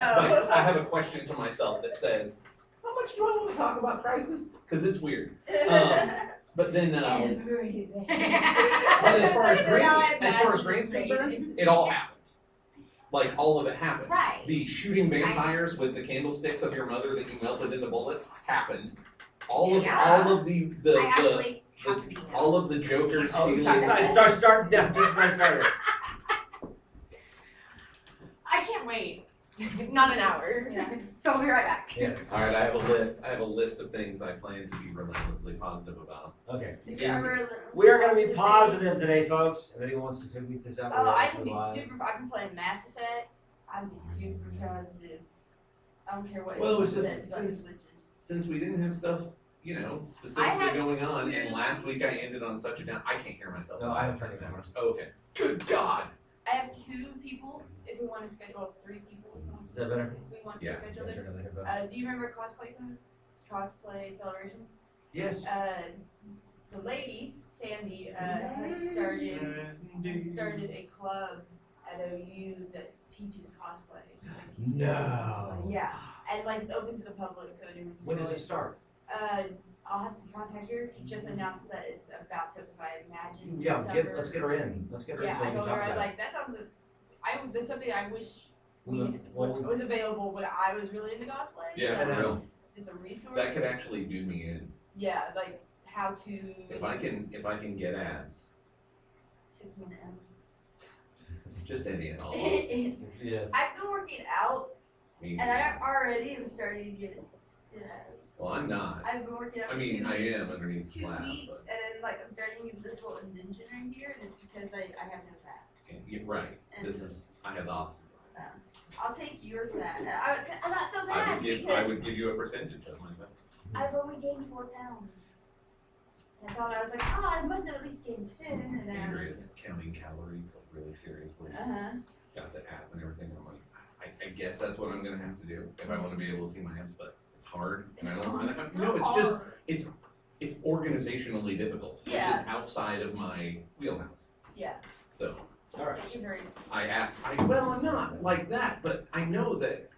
But I have a question to myself that says, how much do I want to talk about Crisis? Because it's weird. But then, Everything. but as far as That's Grant's concerned, it all happened. Like all of it happened. Right. The shooting vampires with the candlesticks of your mother that you melted into bullets happened. All of the I actually have to be all of the Joker's Oh, stealing. start. Yeah, just started. I can't wait. Not an hour. Yeah. So we'll be right back. Yes. All right, I have a list of things I plan to be relentlessly positive about. Okay. Yeah. We are going to be positive today, folks. If anyone wants to tweet this out, I can be super. I've been playing Mass Effect. I can be super positive. I don't care what. Well, it's anyone just says about switches. since we didn't have stuff, specifically going on, and last week I ended on such a down. I can't hear myself. No, I haven't tried it that much. Oh, okay. Good God. I have 2 people. If we want to schedule 3 people. Is that better? If we want to Yeah. schedule it. Do you remember Cosplay Celebration? Yes. The lady Sandy has started a club at OU that teaches cosplay. No. Yeah, and like it's open to the public, so anyone can When does join. it start? I'll have to contact her. She just announced that it's about to, so I imagine. Yeah, December. let's get her in. Let's get her in Yeah, so we I can told talk her, I was about it. like, that sounds. That's something I wish Well, was available when I was really into cosplay. Yeah, I for know. real. Just a resource. That could actually do me in. Yeah, like how to. If I can get abs, 6-minute abs. just any and all. Yes. I've been working out, Me and I too. already am starting to get abs. Well, I'm not. I've been working out I for mean, 2 I am underneath the 2 slab, weeks, but and then like I'm starting to get this little indention right here, and it's because I have no fat. you're right. I have the opposite. I'll take your fat. I got so I bad would because give you a percentage of myself. I've only gained 4 pounds. And I thought I was like, I must have at least gained 10, and then I Andrea's was. counting calories like really seriously. Uh-huh. Got the app and everything. I'm like, I guess that's what I'm gonna have to do if I want to be able to see my abs, but it's hard. And I don't. No, it's just it's organizationally difficult, which Yeah. is outside of my wheelhouse. Yeah. So All right. You're very. I'm not like that, but I know that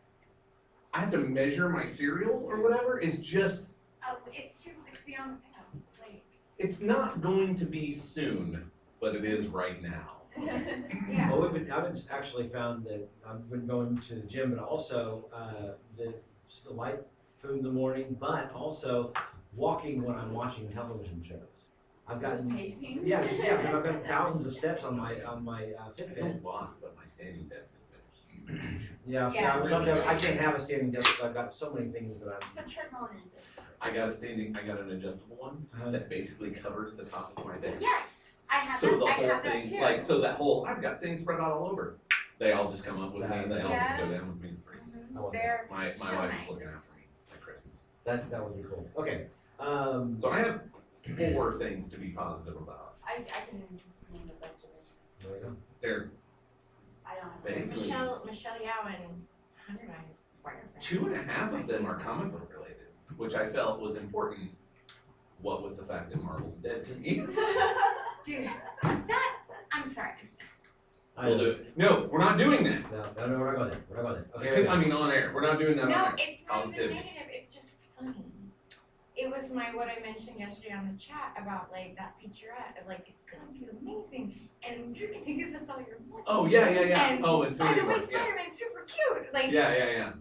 I have to measure my cereal or whatever. Is just Oh, it's beyond the pale. Like, it's not going to be soon, but it is right now. yeah. Well, I've been actually found that I've been going to the gym, but also the light food in the morning, but also walking when I'm watching television shows. I've gotten Just pacing? Yeah, because I've got thousands of steps on my I Fitbit. don't walk, but my standing desk has been huge. Yeah, see, Yeah. I can't have a standing desk. I've got so many things that I'm. Put treadmill in it. I got an adjustable one that basically covers the top of my desk. Yes, I have So that. the I whole have that thing, too. so that whole, I've got things spread out all over. They all just come up with me and they all just go down with me. It's pretty. I want that. They're My so wife nice. is looking out for me at Christmas. That would be cool. Okay. So I have 4 things to be positive about. I can name a bunch of them. There we go. They're I don't have. vaguely, Michelle Yao and Hunter Eyes boyfriend. 2.5 of them are comic book related, which I felt was important. What with the fact that Marvel's dead to me. Dude, I'm sorry. We'll do it. No, we're not doing that. No, we're not going there. We're not going there. Okay. I mean, on air. We're not doing that No, on air. it's not even Positivity. negative. It's just funny. It was what I mentioned yesterday on the chat about like that featurette of like it's gonna be amazing and you're gonna give us all your money. Oh yeah. And Oh, by Infinity the way, War. Yeah. Spider-Man's super cute. Like Yeah.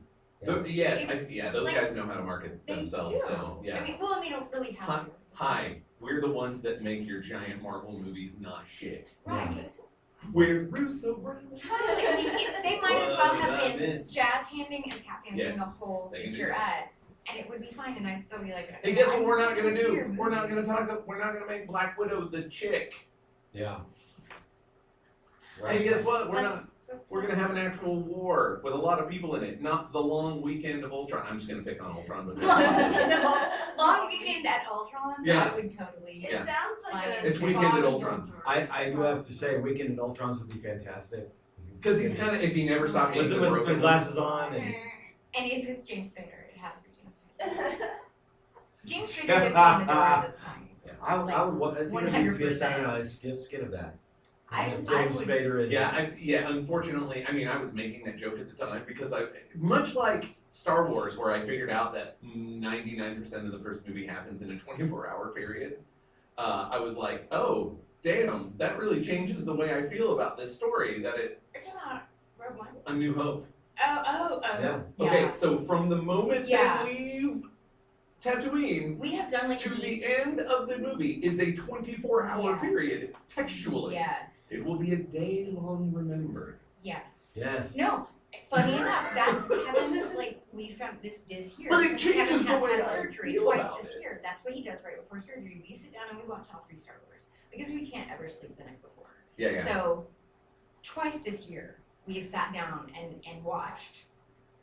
Yes, It's those like- guys know how to market they themselves. do. So yeah. I mean, well, they don't really have to. Hi, we're the ones that make your giant Marvel movies not shit. Right. We're Russo brothers. Totally. I mean, they might as well have What been a miss. jazz handing and tap dancing Yeah, the whole they can do featurette, and it would be fine, and I'd still be like, Hey, guess what I'm we're not still gonna see do? your We're not movie. gonna make Black Widow the chick. Yeah. Hey, guess what? That's We're gonna have an actual war with a lot of people in it, not the long weekend of Ultron. I'm just gonna pick on Ultron, but Long weekend at Ultron. Yeah. I would totally. It Yeah. sounds like a. It's Weekend at Bond Ultron's. story. I do have to say, Weekend at Ultron's would be fantastic. because he's kind of if he never stopped being With the the broken glasses on and. And if it's James Spader, it has to be James Spader. James Spader gets in the door at this point. I would want. I think it needs to be a 100%. Saturday Night skit of that. James would- Spader and Yeah, unfortunately, I mean, I was making that joke at the time because much like Star Wars, where I figured out that 99% of the first movie happens in a 24-hour period, I was like, oh, damn, that really changes the way I feel about this story, that You're talking about Rogue One? A New Hope. Oh. Yeah. Okay, so from the moment Yeah. they leave Tatooine We have done like to a the deep. end of the movie is a 24-hour Yes. period, textually. Yes. It will be a day long remembered. Yes. Yes. No, funny enough, that's Kevin's like we found this year. But it since changes Kevin the has way had I surgery feel twice about this it. year. That's what he does right before surgery. We sit down and we watch all 3 Star Wars because we can't ever sleep the night before. Yeah. So twice this year we have sat down and watched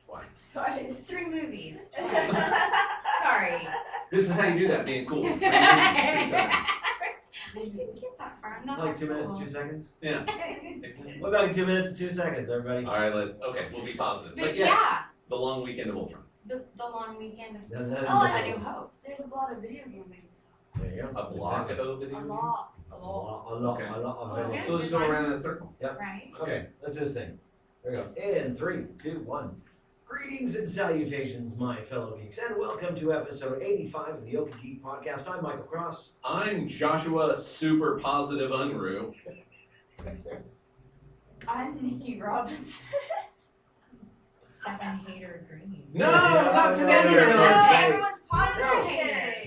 Twice. Twice. 3 movies. Sorry. This is how you do that, being cool. 3 movies, 2 times. I just didn't get that far. I'm not Like that 2 minutes, cool. 2 seconds? Yeah. What about 2 minutes and 2 seconds, everybody? Okay, we'll be positive. But But yes, yeah, the long weekend of Ultron. the long weekend of No, no, Oh, no, and A no. New Hope. There's a lot of video games I can There you go. A block Exactly. of talk. video. A lot. A lot Okay. of Okay. videos. So let's go around in a circle. Right? Okay, let's do this thing. There we go. In 3, 2, 1. Greetings and salutations, my fellow geeks, and welcome to episode 85 of the Okie Geek podcast. I'm Michael Cross. I'm Joshua Super Positive Unruh. I'm Nikki Robbins. Devin Hater Green. No, Yeah, not no, today. no, You're no, not. no. Everyone's positive No. today.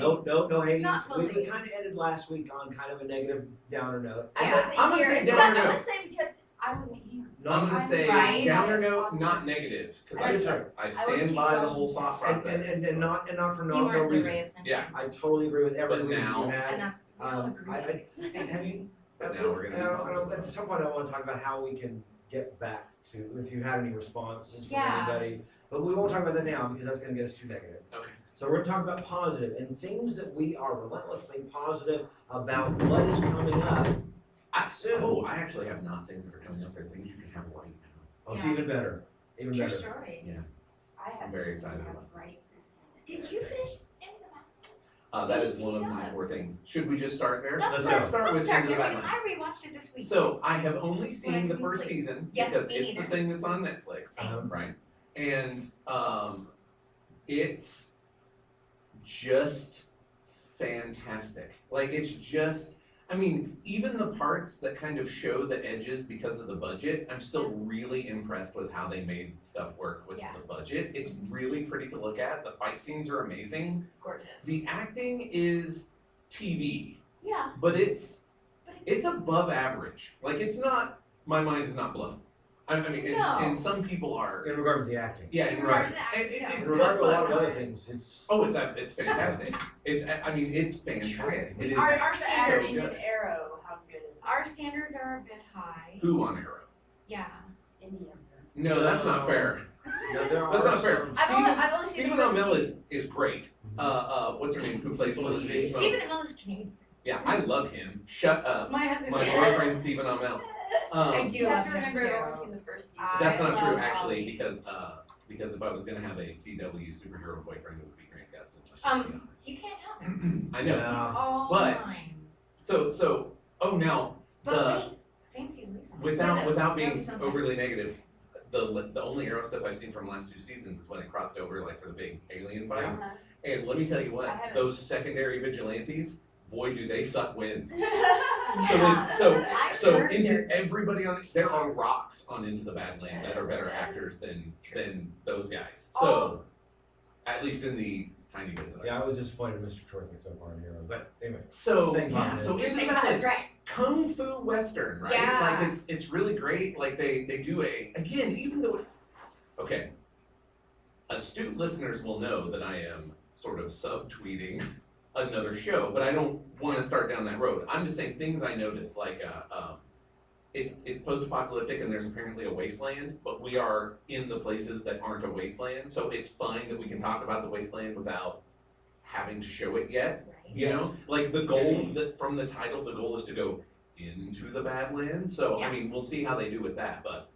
No hating. Not We fully. kind of ended last week on kind of a negative downer note. I Yeah. wasn't I'm gonna here. say I'm downer note. gonna say because I wasn't here. I'm gonna I'm say right. downer note, Positive. not negative, because Yes, sir. I was stand by the keep whole thought process. And not for You no weren't the reason. ray of sunshine. Yeah. I totally agree with every But reason now- you And had. that's, we all agree. Have you? But now we're gonna be positive. At some point, I want to talk about how we can get back to if you had any responses from Yeah. anybody. But we won't talk about that now because that's going to get us too negative. Okay. So we're talking about positive and things that we are relentlessly positive about what is coming up. I actually have not things that are coming up. They're things you can have right now. Oh, it's Yeah. even better. Even True better. story. I have I'm very excited have about right this minute. Did you finish any of the That is one of my 4 things. Should we just start there? Let's go. Start with Let's start Into there the because Badlands. I rewatched it this week. So I have only seen When I the can first sleep. season Yeah, because me it's the neither. thing that's on Netflix, Same. right? And it's just fantastic. Like it's just, I mean, even the parts that kind of show the edges because of the budget, I'm still really impressed with how they made stuff work with Yeah. the budget. It's really pretty to look at. The fight scenes are amazing. Gorgeous. The acting is TV, Yeah, but it's but it's above average. Like it's not, my mind is not blown. I mean, it's, No. and some people are. In regard to the acting. Yeah, In regard right. to the acting, And yeah. In it's regard to a lot of not- other things, it's. Oh, it's fantastic. It's fantastic. It is Our so standards- good. Arrow, how good is it? our standards are a bit high. Who on Arrow? Yeah. Any of them. No, that's not No. fair. No, there That's are not fair. some- I've only seen Stephen the first Amell is great. Mhm. What's her name? Who plays Felicity Smoke? Stephen Amell is Canadian. Yeah, I love him. Shut up. My husband. My boyfriend Stephen Amell. I do You have love to him remember I've too. only seen the first season. That's I not true love actually Ollie. because if I was gonna have a CW superhero boyfriend, it would be Grant Gustin. Let's just be honest. You can't help it. I know. He's all But- mine. So now But the wait, Fancy Lisa. without being Maybe sometime. overly negative, the only Arrow stuff I've seen from the last 2 seasons is when it crossed over like for the big alien fight. Uh-huh. And let me tell you I what, haven't. those secondary vigilantes, boy do they suck wind. Yeah. I So heard into they're- everybody on there are rocks on Into the Badland that are better actors than those guys. So at least in the tiny bit that I Yeah, I was disappointed in Mr. Troika so far in Hero, but anyway. So Staying yeah, positive. so You're Into the saying that's Badlands, right. kung fu western, right? Yeah. Like it's really great. Like they do again, even though okay. Astute listeners will know that I am sort of subtweeting another show, but I don't want to start down that road. I'm just saying things I noticed, like it's post-apocalyptic and there's apparently a wasteland, but we are in the places that aren't a wasteland, so it's fine that we can talk about the wasteland without having to show it yet. Right. You know, like the goal that from the title, the goal is to go into the Badlands. So Yeah. I mean, we'll see how they do with that, but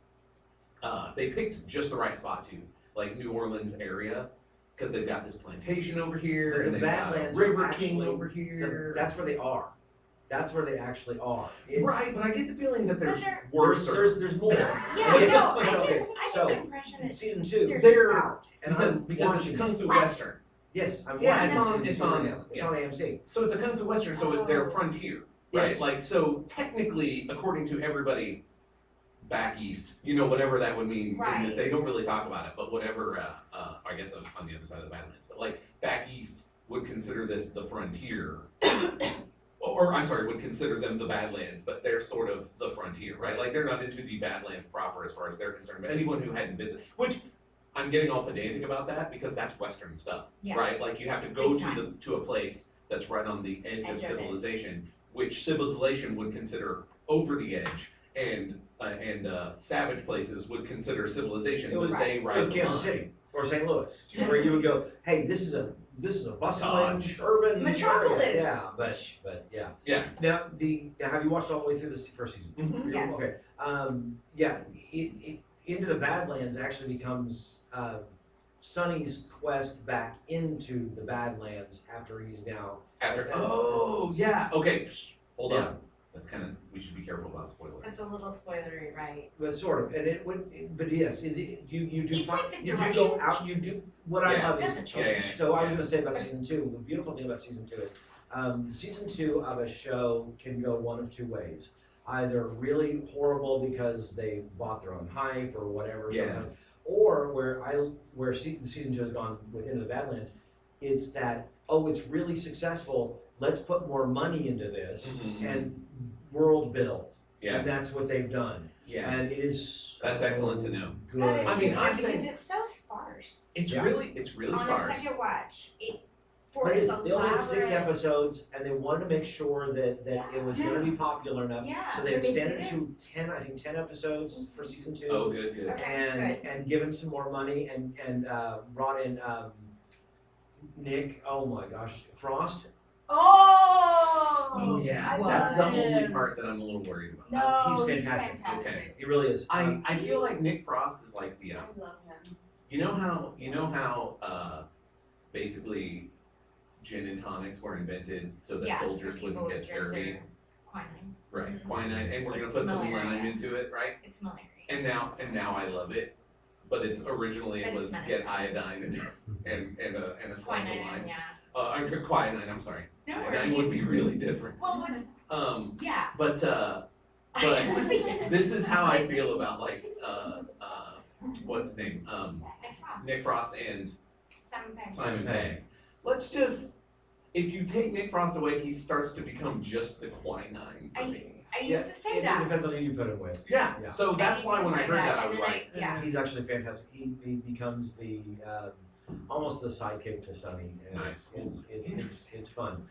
they picked just the right spot too, like New Orleans area, because they've got this plantation over here, But and the they've got a Badlands are River actually King over here. That's where they are. That's where they actually are. Right, but I get the feeling that there's But they're- worse. There's more. Yeah, Yes, no, but okay, I so, get the impression that season 2, there's- they're out. And because I'm it's watching a Kung it. Fu What? Western. Yes, I'm Yeah, watching it's on- season it's 2 on- right now. It's yeah. on AMC. So it's a Kung Fu Western, so they're frontier, right? Yes. Like, so technically, according to everybody back east, whatever that would mean, in this, Right. they don't really talk about it, but whatever, I guess on the other side of the Badlands, but like, back east would consider this the frontier. Or, I'm sorry, would consider them the Badlands, but they're sort of the frontier, right? Like, they're not into the Badlands proper as far as they're concerned, but anyone who hadn't visited, which, I'm getting all pedantic about that because that's Western stuff, Yeah. right? Like, you have to go Big time. to a place that's right on the edge of Edge of it. civilization, which civilization would consider over the edge, and savage places would consider civilization, It was, but they it rise was the Kansas line. City or St. Louis, where you would go, hey, this is a bustling Dodge. urban Metropolis. area. Yeah, but yeah. Yeah. Now have you watched all the way through this first season? Mhm. Yes. Okay. Yeah. It Into the Badlands actually becomes Sonny's quest back into the Badlands after he's now. Yeah, okay, hold Yeah. on. That's we should be careful about spoilers. That's a little spoilery, right? But sort of, and but yes, you do. It's like the you do direction. go out. You do what I Yeah. love is Doesn't change. change. So I was going to say about season 2. The beautiful thing about season 2 is season 2 of a show can go one of two ways. Either really horrible because they bought their own hype or whatever, Yeah. sometimes, or where the season 2 has gone with Into the Badlands, it's that it's really successful. Let's put more money into this Mhm. and world build. Yeah, And that's what they've done. yeah. And it is That's excellent to know. Good. That is I mean, good, I'm because saying- it's so sparse. It's Yeah. really On sparse. a second watch, But as they only had 6 elaborate- episodes, and they wanted to make sure that it was going to be popular enough. Yeah, So they but they extended did to 10 episodes for season 2, Oh, good. Okay. and given some more money, and brought in Nick. Oh my gosh, Frost. Oh! Yeah, I that's the love only it. part that I'm a little worried about. No, he's fantastic. Okay. He really is. I feel like Nick Frost is like the, I love him. you know how basically gin and tonics were invented so that Yeah, so soldiers people wouldn't would get drink scurvy? their quinine. Right, Mhm. quinine, and we're gonna It's put some malaria. lime into it, right? It's malaria. And now I love it, but it's originally But it it's was get medicine. iodine and a slice of Quinine, lime. yeah. Quinine, I'm sorry. No Iodine worries. would be really different. Well, what's, yeah. But It would be different. this is how I feel about like what's his name? Nick Frost. Nick Frost and Simon Pegg. Simon Pegg. Let's just, if you take Nick Frost away, he starts to become just the quinine for me. I used to say It that. depends on who you put him with. Yeah, Yeah. so that's why when I heard that, I and was then like, yeah. He's actually fantastic. He becomes the almost the sidekick to Sonny. And Nice. It's fun.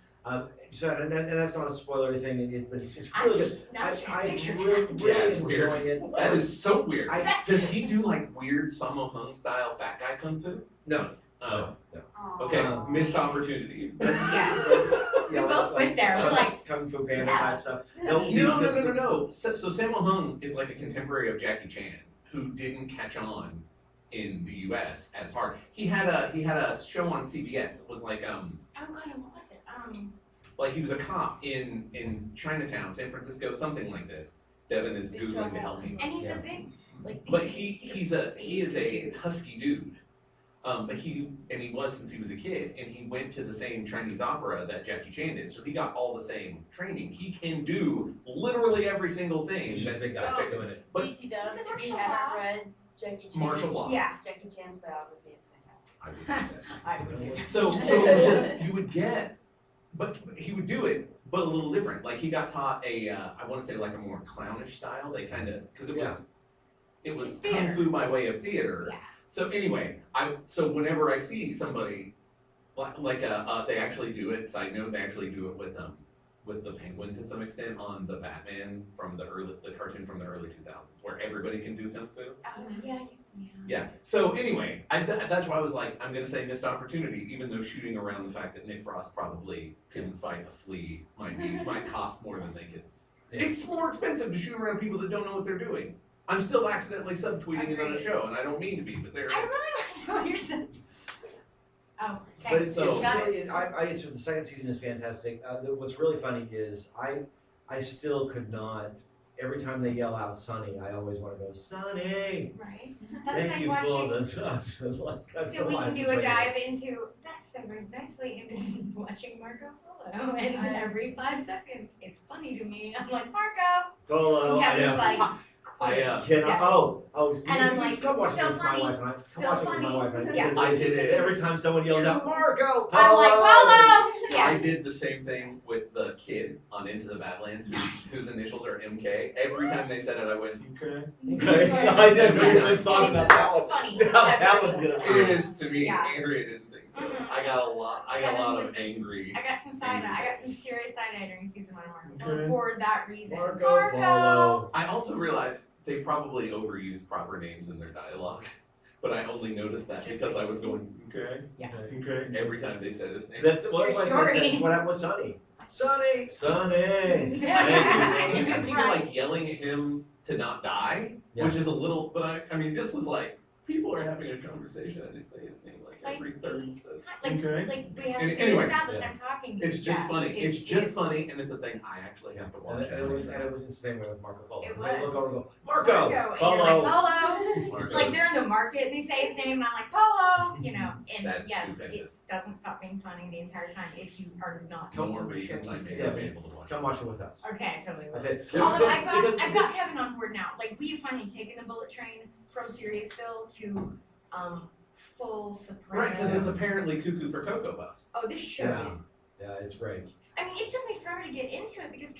So and that's not a spoilery thing, but it's I'm really just good. not sure I'm picture. really Yeah, it's weird. enjoying it. that is so weird. Does he I- do like weird Sammo Hung style fat guy kung fu? No. Oh, No. okay, Aw. missed opportunity. Yes. We both went there. We're like, Kung Fu Panda yeah. type stuff. No, No. So Sammo Hung is like a contemporary of Jackie Chan who didn't catch on in the U.S. as hard. He had a show on CBS. It was like oh god, what was it? like he was a cop in Chinatown, San Francisco, something like this. Devin is googling to help me. And he's Yeah. a big, like. But he is a dude. husky dude. But he was since he was a kid, and he went to the same Chinese opera that Jackie Chan did, so he got all the same training. He can do literally every single thing. He's just a big guy Oh. doing it. But- BT does, Is it if martial you law? haven't read Jackie Chan. Martial law. Yeah. Jackie Chan's biography, it's fantastic. I did that. I would. So it was just you would get, but he would do it, but a little different. Like he got taught I want to say like a more clownish style. They kind of because it was It's kung theater. fu by way of theater. Yeah. So anyway, so whenever I see somebody like they actually do it. Side note, they actually do it with the Penguin to some extent on the Batman from the cartoon from the early 2000s, where everybody can do kung fu. Oh, yeah. Yeah. So anyway, that's why I was like, I'm gonna say missed opportunity, even though shooting around the fact that Nick Frost probably couldn't fight a flea might cost more than they could. Yeah. It's more expensive to shoot around people that don't know what they're doing. I'm still accidentally subtweeting another Agreed. show, and I don't mean to be, but there it I is. really want to know what you're saying. Oh, But it's So- got it. really, it's the second season is fantastic. What's really funny is I still could not. Every time they yell out "Sunny," I always want to go "Sunny." Right? That's Thank like you watching. for the. like, that's So we why I can do keep a bringing it. dive into that segues nicely into watching Marco Polo, and every 5 seconds, it's funny to me. I'm like Marco. Polo. I Kevin's know. like, I, Can I, Definitely. oh, Steve, And I'm you like, come watch still this with my funny, wife and I. Come still watch it with funny. my wife and I. Yeah, Because I did it. every time someone yells out True. Marco, Polo. I'm like Polo. Yes. I did the same thing with the kid on Into the Badlands whose initials are MK. Every time they said it, I went, okay. Okay, I didn't Every even time. thought And about it's that one. funny. That one's gonna It is to me. Yeah. Andrea didn't think so. Mhm. I got a lot of Kevin's angry. I got some side eye. I got some serious side eye during season 1 of Marco Okay. for that reason. Marco Polo. I also realized they probably overused proper names in their dialogue, but I only noticed that Just because I was going, okay, Yeah. okay, every time they said his name. That's True what story. what happened with Sonny. Sonny, Sonny. And Thank you you. had people like yelling at him to not die, Yeah. which is a little, but I mean, this was like, people are having a conversation and they say his name like every third sentence. Like Okay. we have to Anyway. establish Yeah. I'm talking. It's just yeah, funny. It's just it's- funny, and it's a thing I actually have to watch. And it was the same way with Marco Polo. It I look was. over and go, Marco, Marco, and you're like, Polo. Polo. Marco. Like they're in the market, they say his name, and I'm like, Polo, you know, and That's yes, stupendous. it doesn't stop being funny the entire time if you are not. No more able to show reasons I me. may Yeah. not be able to watch. Come watch it with us. Okay, I totally I will. said, Although because- I've got Kevin on board now. Like we've finally taken the bullet train from Seriousville to full Sopranos. Right, because it's apparently Cuckoo for Cocoa Puffs. Oh, this show Yeah. is. Yeah, it's great. I mean, it took me forever to get into it because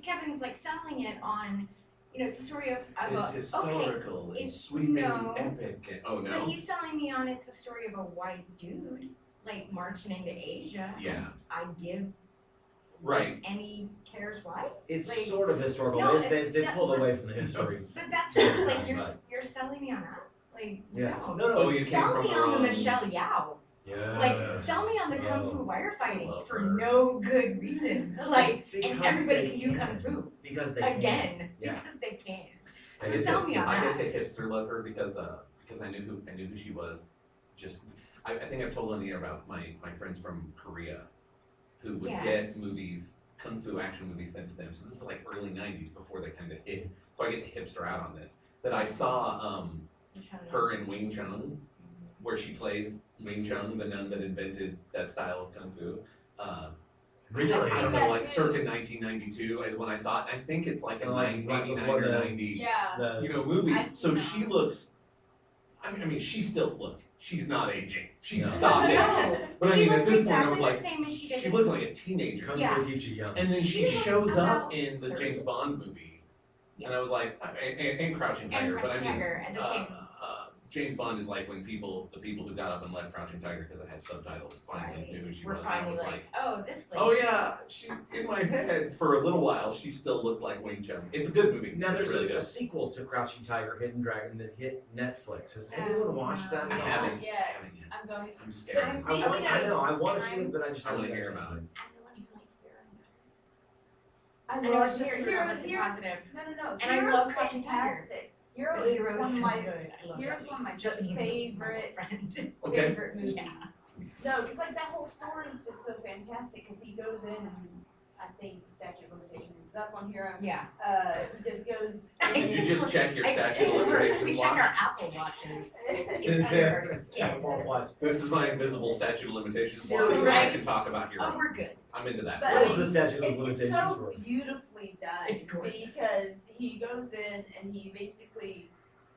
Kevin's like selling it on, you know, it's a story of a It's okay, historical, it's- it's sweeping, no. epic, and, oh but no. he's selling me on it's a story of a white dude like marching into Asia. Yeah, I give right. any cares why. It's Like- sort of historical. No, They that- pulled away from the history. But that's just like Right. you're selling me on that. Like Yeah. no. No, Oh, you came Sell from me the on the wrong- Michelle Yao. Yeah. Like sell me on the kung fu Oh. wire fighting Love for her. no good reason. Like and Because everybody they can do kung fu Because they can. again Yeah. because they can. I So get sell to- me on I that. get to hipster love her because I knew who she was. Just I think I've told Lanier about my friends from Korea who would Yes. get movies, kung fu action movies sent to them. So this is like early '90s before they kind of hit. So I get to hipster out on this. That I saw Michelle Yao. her in Wing Chun, where she plays Wing Chun, the nun that invented that style of kung fu. Really? I seen don't that know, like too. circa 1992 is when I saw it. And I think it's like a Like, right 89 before or the- 90. Yeah. The- You know, movie. I've So seen that she one. looks. I mean, she still look. She's not aging. She's No. stopped No. aging. But I She mean, at looks this point, I exactly was the like, same as she did. she in- looks like a teenager. Kung Yeah. Fu keeps you young. And then she She looks shows up about in the 30. James Bond movie, and I was like, and Crouching and Tiger. But I Crouching mean, Tiger at the same. James Bond is like when the people who got up and left Crouching Tiger because it had subtitles finally Right. knew who she We're was. And I finally was like, oh, this lady. oh yeah, she in my head for a little while she still looked like Wing Chun. It's a good movie. Now it's there's really a good. sequel to Crouching Tiger, Hidden Dragon that hit Netflix. Has anyone watched that? I at all? haven't. Yeah. haven't yet. I'm going. I'm scared. But I want, I know. I want And to see it, but I just I wanna haven't hear got about to it. I'm the one who liked Vera. I I know love it's just Heroes. really positive. No. And I Heroes love is Crouching Tiger. fantastic. Hero But is Hero one is of so my good. I love Hero's that one of my movie. He's my favorite- friend. Okay. favorite movies. Yeah. No, because like that whole story is just so fantastic. Because he goes in and I think the statute of limitations is up on Hero. Yeah. He just goes. Did you just check your I- statute of limitations We checked watch? our Apple watches. It's under our skin. Won't watch. This is my invisible statute of limitations Seriously? watch. Where I Right. can talk about Oh, Hero. we're good. I'm into that. But What I was the statute of It's limitations so for? beautifully done. It's gorgeous. Because he goes in and he basically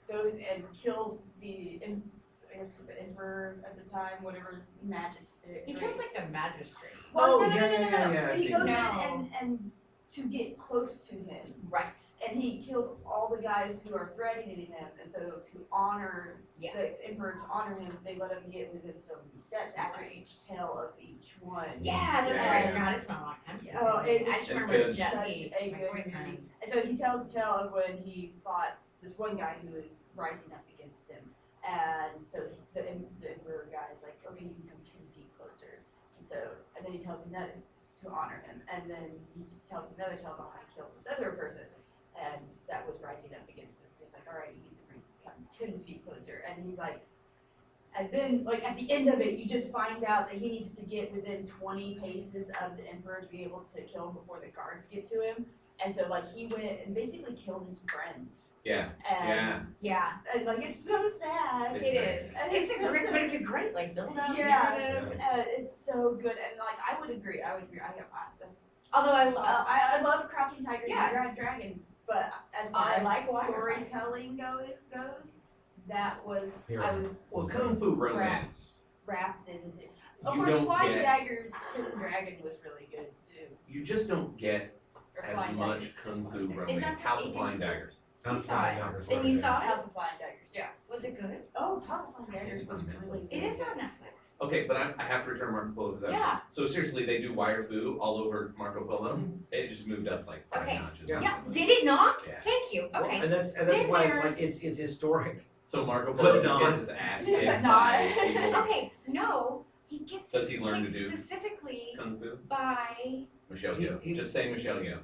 goes and kills I guess the emperor at the time, whatever magistrate. He kills like the magistrate. Well, Oh, no, no, yeah, no, no, no, yeah, no. yeah, I've He seen goes that. in and to get close to him, Right. and he kills all the guys who are threatening him. And so to honor Yeah. the emperor, to honor him, they let him get within so many steps after Right. each tale of each one. Yeah, that's Yeah. right. God, it's been a long time since. Oh, I've seen it- I just it's remember good. Jet Such Li, a my good boyfriend. movie. And so he tells the tale of when he fought this one guy who was rising up against him. And so the emperor guy is like, okay, you can come 10 feet closer. And then he tells another to honor him. And then he just tells another tale about how he killed this other person. And that was rising up against him. So he's like, all right, you need to come 10 feet closer. And he's like, And then, like, at the end of it, you just find out that he needs to get within 20 paces of the Emperor to be able to kill him before the guards get to him. And so, like, he went and basically killed his friends. Yeah, And, Yeah, and like, it's so sad. It's it very is. sad. It's a so great, sad. but it's a great like build up Yeah. narrative. It's so good. And, like, I would agree. That's Although I love Crouching Tiger, Yeah. Hidden Dragon, but as far I as like Wire storytelling goes, that was Here. I was well, kung fu romance. wrapped into. Of You course, don't Flying get- Dagger's Hidden Dragon was really good too. You just don't get Or as Flying much Daggers, kung just fu Flying Daggers. Is that romance. the- House did of you Flying see- Daggers. You saw Flying it. Daggers Then were you good. saw it. House of Flying Daggers, yeah. Was it good? Oh, House of Flying I think Daggers it's on was Netflix. really It is on Netflix. Okay, but I have to return Marco Polo because Yeah. So seriously, they do wire fu all over Marco Polo. It just moved up like 5 Okay. notches. Yeah. Yeah. Did it not? Yeah. Thank you. Well, Okay. and that's Then why it's there's- like it's historic. So Marco But Polo not. gets his ass kicked But by not. people. Okay. No, he gets Does he learn to kicked do specifically kung fu? by Michelle He- Yeoh. he- Just say Michelle Yeoh.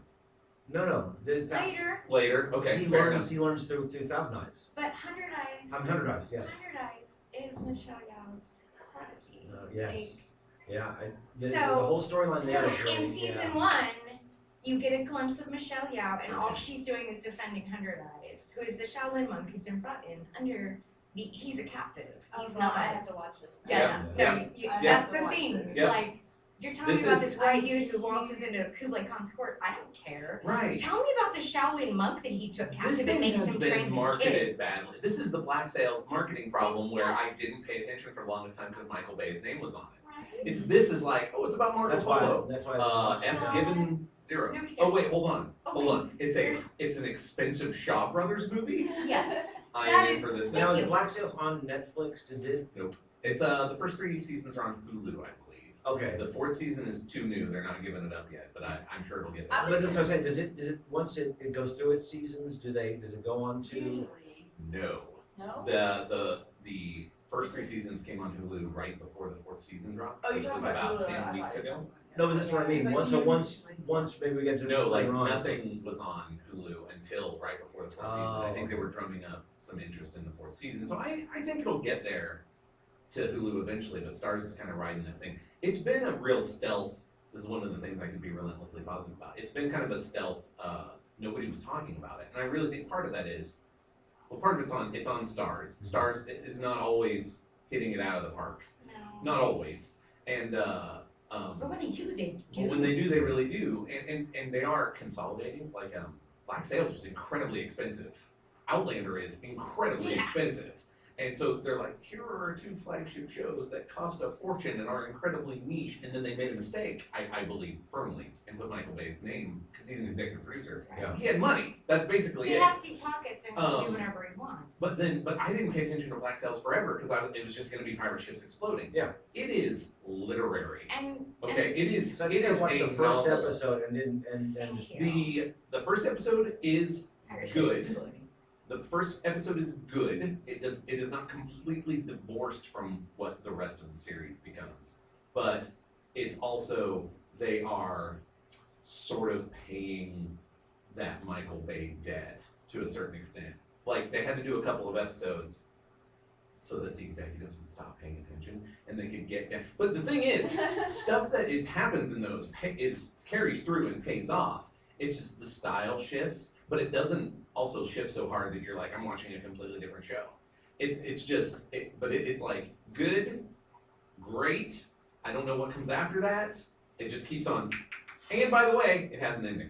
No. later, Later, okay, He fair learns. enough. He learns through Thousand Eyes. but Hundred Eyes. I'm Hundred Eyes. Yes. Hundred Eyes is Michelle Yeoh's prodigy. Yes. Yeah. The So- whole storyline there. So is really, in season yeah. 1, you get a glimpse of Michelle Yeoh, and all Okay. she's doing is defending Hundred Eyes, who is the Shaolin monk who's been brought in under the. He's a captive. He's Oh, not. I have to watch this. Yeah, Yeah. no, you, I that's have to the watch thing. it. Yeah. Like, you're telling This me about is- this white dude who waltzes into Kublai Khan's court. I don't care. Right. Tell me about the Shaolin monk that he took This captive and thing makes has him been train his marketed kids. badly. This is the Black Sails marketing problem where I Yes. didn't pay attention for the longest time because Michael Bay's name was on it. Right? This is like, oh, it's about Marco That's why. Polo. That's why. F's No. given 0. Nobody Oh cares. wait, hold on. Okay. It's an expensive Shaw Brothers movie. Yes. I That am in is- for this. thank Now is you. Black Sails on Netflix? It's the first 3 seasons are on Hulu, I believe. Okay. The 4th season is too new. They're not giving it up yet, but I'm sure it'll get I there. would But that's what I'm saying. Does it once it goes through its seasons? Does it go on to? Usually, No. no. The first 3 seasons came on Hulu right before the 4th season dropped, Oh, you're which was talking about about Hulu. 10 I weeks thought you were ago. talking about- No, but that's what I mean. Like, Once maybe we get to No, like later on. nothing was on Hulu until right before the 4th season. I think they were drumming up some interest in the 4th season. So I think it'll get there to Hulu eventually, but Starz is kind of riding that thing. It's been a real stealth. This is one of the things I can be relentlessly positive about. It's been kind of a stealth, nobody was talking about it. And I really think part of that is, well, part of it's on Starz. Starz is not always hitting it out of the park. No. Not always. And, But when they do, they do. but when they do, they really do, and they are consolidating. Like Black Sails was incredibly expensive. Outlander is incredibly Yeah. expensive, and so they're like, here are our 2 flagship shows that cost a fortune and are incredibly niche. And then they made a mistake, I believe firmly, and put Michael Bay's name because he's an executive producer. Yeah. He had money. That's basically He it. has deep pockets and can do Um, whatever he wants. But I didn't pay attention to Black Sails forever because it was just going to be pirate ships exploding. Yeah. It is literary. and Okay, it is. So I It think I is watched a the first novel. episode and just Thank you. The first episode is Irish good. exploding. the first episode is good. It is not completely divorced from what the rest of the series becomes, but it's also they are sort of paying that Michael Bay debt to a certain extent. Like they had to do a couple of episodes so that the executives would stop paying attention and they could get down. But the thing is, stuff that it happens in those carries through and pays off. It's just the style shifts, but it doesn't also shift so hard that you're like, I'm watching a completely different show. It's like good, great. I don't know what comes after that. It just keeps on. And by the way, it has an ending.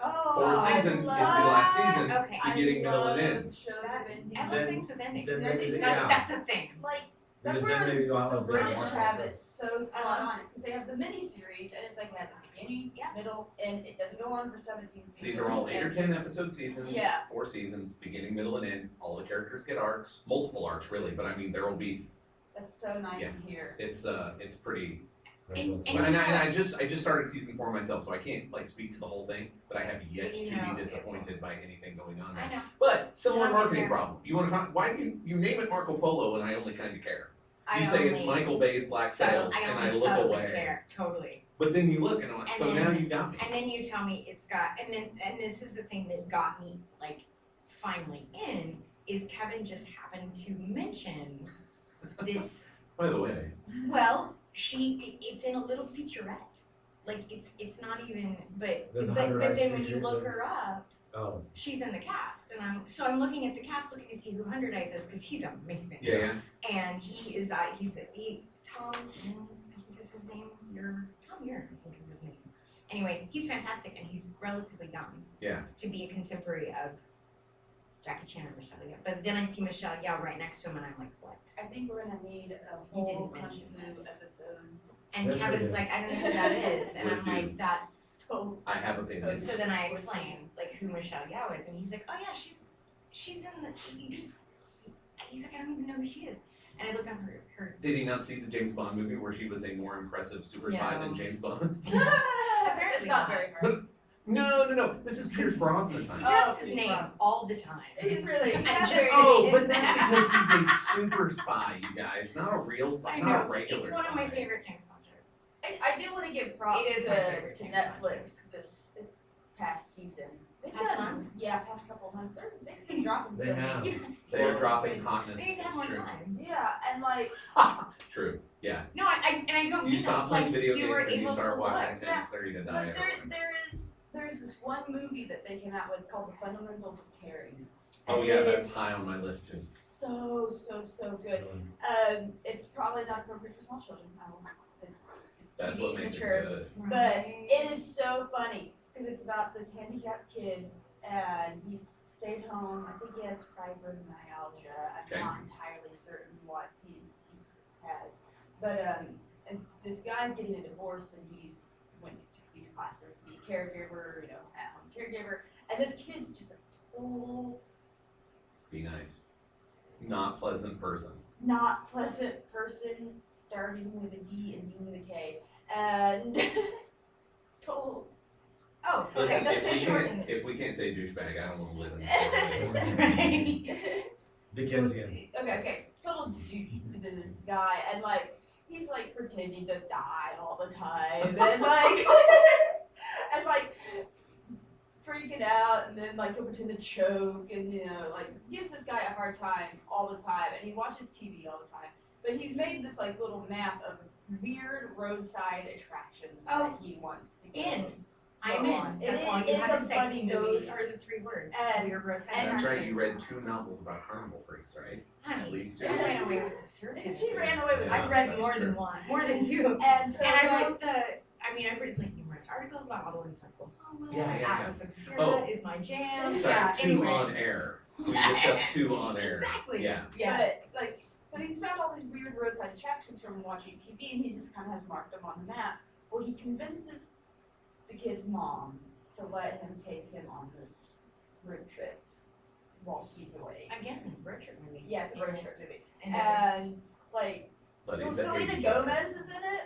Oh, Fourth I season is the love, last season. Okay. Beginning, middle, and end. Shows That- with endings. I love Then- things with endings. then maybe- That's, yeah. that's a thing. Like, that's Because where then maybe you'll have the a bigger British market. have it so spot Uh-huh. on. It's because they have the miniseries, and it's like it has a beginning, Yeah. middle, and it doesn't go on for 17 seasons. These are all 8 or and- 10 episode seasons. Yeah. 4 seasons, beginning, middle, and end. All the characters get arcs, multiple arcs really, but I mean there will be. That's so nice Yeah. to hear. It's pretty. And And I just started season 4 myself, so I can't like speak to the whole thing, but I have yet You to know, be disappointed by anything going on I there. know. But similar Yeah, marketing yeah. problem. You want to talk? Why do you name it Marco Polo and I only kind of care? I You say it's only Michael Bay's Black subtle- Sails, and I I only look subtly away. care, totally. But then you look and I'm like, And so then- now you got me. And then you tell me it's got, and this is the thing that got me like finally in, is Kevin just happened to mention this. By the way, Well, it's in a little featurette. Like it's not even, but There's a but Hunter then Rice when you feature, look the- her up, Oh, she's in the cast, and I'm looking at the cast, looking to see who Hunter Dice is, because he's amazing. yeah. And he Tom, I think is his name. Tom Muir, I think is his name. Anyway, he's fantastic, and he's relatively young. Yeah. To be a contemporary of Jackie Chan and Michelle Yeoh. But then I see Michelle Yeoh right next to him, and I'm like, what? I think we're gonna need a You whole didn't kung mention fu this. episode. And That's Kevin's what it like, is. I don't know who that is, and Would I'm do. like, that's. So I have opinions. So then I explain like who Michelle Yeoh is, and he's like, oh yeah, she's in the. He's like, I don't even know who she is. And I look on her. Did he not see the James Bond movie where she was a more impressive super spy No. than James Bond? Apparently it's not not. very hard. No. This is Pierce Brosnan He time. drops Oh, his she's name wrong. all the time. He's really I'm not just very Oh, saying. but that's because he's a super spy, you guys. Not a real spy, I not a know. regular It's one of my spy. favorite James Bond jokes. I do want to give props It is my favorite to James Bond Netflix this past season. They've Past done, month? yeah, past couple months. They've been dropping They some. have. They are Well, dropping hotness. They need to have It's more true. time. Yeah, and like, True. Yeah. No, I don't You mean stop that. playing Like, video you games were and you able start to watching look. Santa Clarita Die. but there's this one movie that they came out with called The Fundamentals of Caring. Oh And yeah, it that's is high on my list too. So good. It's probably not appropriate for small children. It's That's TV what makes mature. it good. But it is so funny because it's about this handicapped kid and he's stayed home. I think he has fibromyalgia. I'm Okay. not entirely certain what he has. But as this guy's getting a divorce and he's went to these classes to be a caregiver, at-home caregiver. And this kid's just a total Be nice. Not pleasant person. not pleasant person, starting with a D and ending with a K. And total Oh, Listen, okay. if we, Shorten. can't, if we can't say douchebag, I don't want to live in this world. Right. Dickensian. Okay. Total douche to this guy, and like he's like pretending to die all the time, and like and like freaking out, and then like he'll pretend to choke, and like gives this guy a hard time all the time, and he watches TV all the time. But he's made this like little map of weird roadside attractions that he wants to go In. go I'm in. on. That's It all is you have a to say. buddy Those movie. are the three words. And- Weird roadside and- That's right, attractions. you read 2 novels about carnival freaks, right? Honey, At least 2. I ran away with the circus. She ran away with Yeah, I've read that's more true. than one, more than 2. And so And I like, wrote I've written like numerous articles about all the ones in Oklahoma. Yeah. Atlas Obscura Oh. is my jam. Sorry, Yeah, 2 anyway. on air. We discussed 2 on air. Exactly. Yeah. Yeah. But like, so he's found all these weird roadside attractions from watching TV, and he just kind of has marked them on the map. Well, he convinces the kid's mom to let him take him on this road trip while he's away. Again, road trip movie. Yeah, it's a road trip movie, And and like, But so is that Selena age Gomez is in it,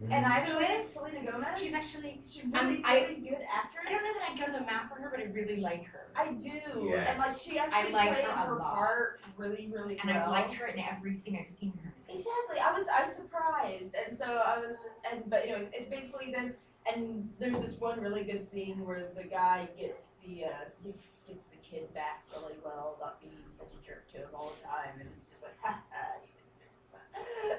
Mhm. and I Who actually is? Selena Gomez. she's actually, She's really, I really good actress. I don't know that I go to the map for her, but I really like her. I do, Yes. and like she actually like plays her a her lot. part really, really And well. I've liked her in everything I've seen her in. Exactly. I was surprised, and so I was, but anyways, it's basically then, and there's this one really good scene where the guy gets the kid back really well, not being such a jerk to him all the time, and it's just like, ha ha.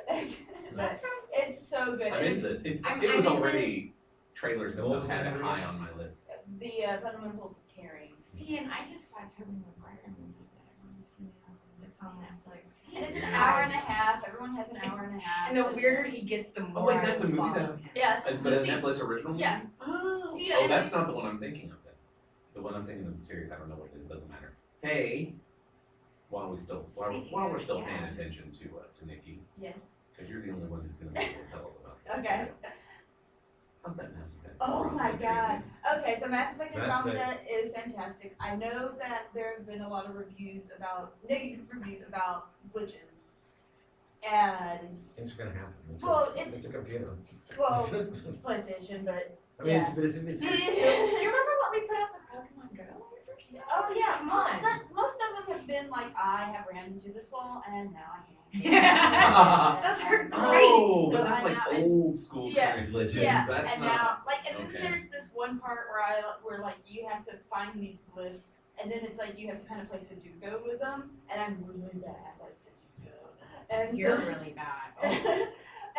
That But sounds. it's so good. I'm into this. I'm It was into already, trailers and What stuff was had that it movie? high on my list. The fundamentals of caring, See, and I just saw Tobey Maguire movie that I want to see now. It's on Netflix. and it's an Yeah. hour and a half. Everyone has an hour and a half. And the weirder he gets, the more. Oh, wait, I that's a will movie, follow that's- him. Yeah, it's just But a movie. Netflix original movie? Yeah. Oh, See, oh and that's not the one I'm thinking of then. The one I'm thinking of is a series. I don't know what it is. Doesn't matter. Hey, while we're still Speaking paying of, attention to Nikki, Yes. because you're the only one who's going to be able to tell us about this. Okay. How's that Mass Effect? Oh Andromeda my treat God. you? Okay, so Mass Effect Mass Andromeda is fantastic. I know that there have been a lot of negative reviews about glitches. And, Things are gonna happen. It's Well, just- it's- it's a computer. well, it's PlayStation, but. I mean, yeah. but it's Do you remember what we put up with Pokemon Go on your first day? Oh yeah, Come well, on. most of them have been like, I have ran into this wall, and now I Yeah. have. Those are great. Oh, but So that's I like now- old school Yeah, kind of glitches. Yeah, That's and not. now, like, and okay. then there's this one part where like you have to find these glyphs, and then it's like you have to kind of play Sudoku with them, and I'm really bad at Sudoku. And You're so, really bad.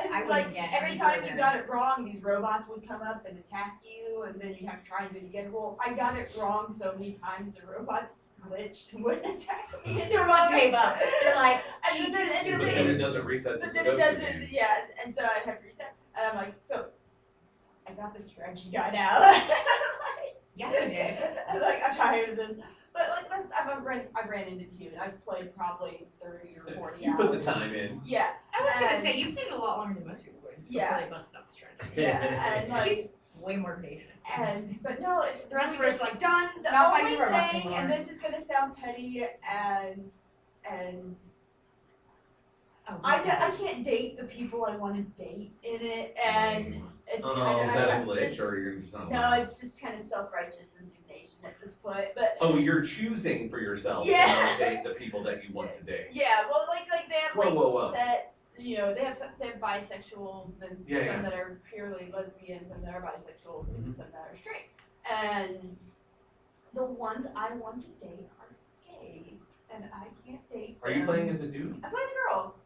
Oh, and I wouldn't like get every any time you further. got it wrong, these robots would come up and attack you, and then you'd have to try and do it again. Well, I got it wrong so many times, the robots glitched and wouldn't attack me. the robots gave up. They're like, And then, But then it doesn't reset the but then it Sudoku doesn't, game. yeah, and so I'd have to reset. And I'm like, so I got the strategy guide out. yeah, you did. I'm like, I'm tired of this. But like, I've ran into two, and I've played probably 30 or 40 You hours. put the time in. Yeah, I was gonna And- say you played a lot longer than most people would Yeah. before they busted out the strategy. yeah, and like, She's way more patient. but no, it's The rest of us like done. the Not only fighting robots thing, anymore. and this is gonna sound petty, and Oh, I can't date the people I want to date in it, and it's kind Is of that a glitch or you're just not no, allowed? it's just kind of self-righteous indignation at this point, but. Oh, you're choosing for yourself Yeah. to not date the people that you want to date. Yeah, well, like they have Whoa, like whoa, whoa. set, they have bisexuals, then Yeah, some yeah. that are purely lesbian, some that are bisexuals, and Mhm. some that are straight. And the ones I want to date are gay, and I can't date. Are you them. playing as a dude? I'm playing a girl.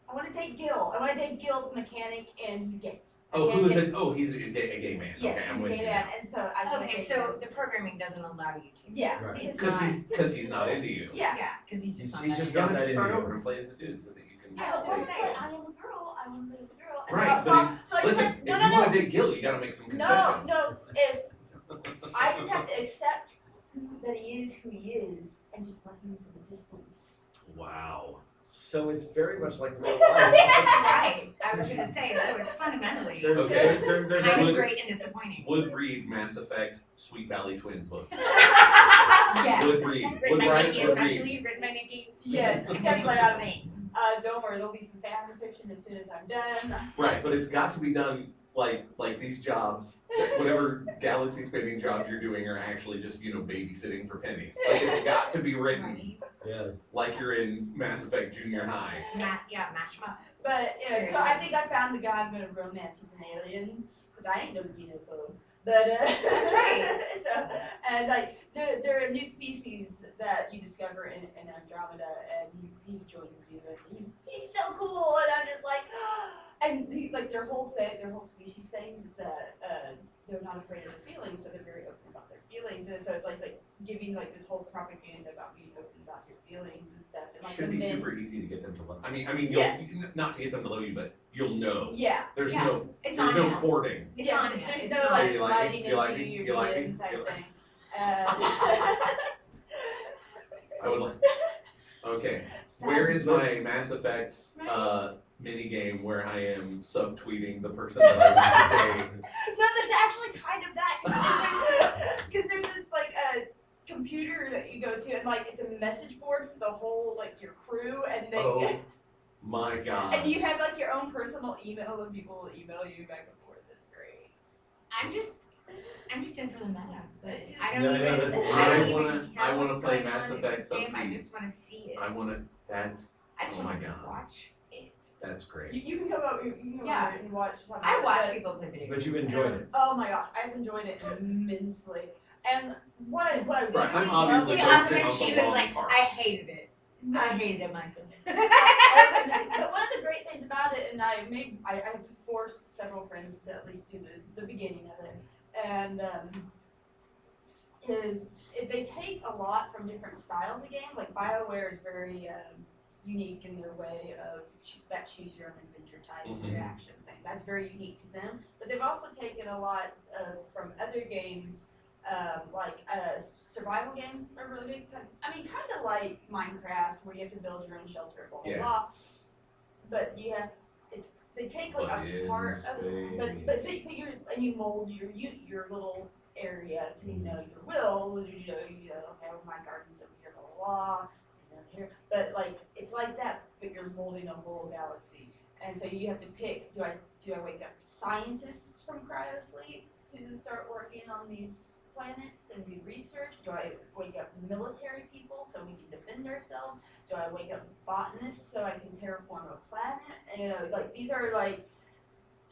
I want to date Gil. I want to date Gil, the mechanic, and he's gay. I Oh, can't who is date- it? Oh, he's a gay man. Yes, okay, I'm he's a with gay you. man, and so I can't Okay, date so him. the programming doesn't allow you to. Yeah, Right. Because he's not into you. Yeah. Yeah, because he's just not He's that just You not gotta that just into start you. over and play as a dude so that you can. Yeah, I was But gonna say. I am a girl. I want to play with a girl. And Right, so, but so I just Listen, said, if no, you no, want no. to date Gil, you gotta make some No, concessions. no. If I just have to accept that he is who he is and just love him from a distance. Wow. So it's very much like real life. Right. I was gonna say, so it's fundamentally There's, Okay. there's kind of actually, great and disappointing. Would read Mass Effect, Sweet Valley Twins books. Yes. Would read. Written Would by write. Nikki, Would especially read. written by Nikki. Yes, And definitely. Nikki's thing. Don't worry, there'll be some fan fiction as soon as I'm done. Right, but it's got to be done like these jobs, whatever galaxy spanning jobs you're doing are actually just, babysitting for pennies. Like it's got to be written Right. yes. like you're in Mass Effect Junior High. Mash them up. But so I Seriously. think I found the guy I'm gonna romance. He's an alien, because I ain't no xenophobe. But That's right. So and like there are new species that you discover in Andromeda, and he joins you, and he's so cool, and I'm just like, and their whole species things is that they're not afraid of their feelings, so they're very open about their feelings, and so it's like giving like this whole propaganda about being open about your feelings and stuff, and like Should the be men, super easy to get them to love. I mean, Yeah. not to get them to love you, but you'll know. yeah. There's Yeah. no It's there's on no you. courting. It's yeah, on you. there's It's no not- like Do you like me? sliding Do you like into me? your Do you like being me? Do type you like- thing. I would like. Okay, where is my Mass Effects mini game where I am subtweeting the person that I want to date? No, there's actually kind of that because there's this like a computer that you go to, and like it's a message board for the whole like your crew, and they Oh my god. and you have like your own personal email, and people will email you back and forth. It's great. I'm just in for the meta. But I don't No, even. no, that's- I don't I even wanna- care I wanna what's play going Mass on in Effect this game. I subtweet. just want to see it. I wanna. That's I just oh want my to God. watch it. that's great. You can come over. You can come Yeah. over and watch. Something I like watch that. people play video games. But you enjoyed it. Oh my gosh, I've enjoyed it immensely. And what I really Right, I'm love obviously We about asked focusing her, on she the was wrong like, parts. I hated it. I hated it, Michael. but one of the great things about it, and I have forced several friends to at least do the beginning of it, and they take a lot from different styles of game. Like BioWare is very unique in their way of that choose your own adventure type Mhm. reaction thing. That's very unique to them. But they've also taken a lot from other games. Survival games are really big. Kind of like Minecraft, where you have to build your own shelter, blah blah Yeah. blah. But they take like But a in part of, but space. you mold your little area to your will. Okay, well, my garden's over here, blah blah blah. And then here, but like it's like that, but you're molding a whole galaxy, and so you have to pick. Do I wake up scientists from cryosleep to start working on these planets and do research? Do I wake up military people so we can defend ourselves? Do I wake up botanists so I can terraform a planet? Like these are like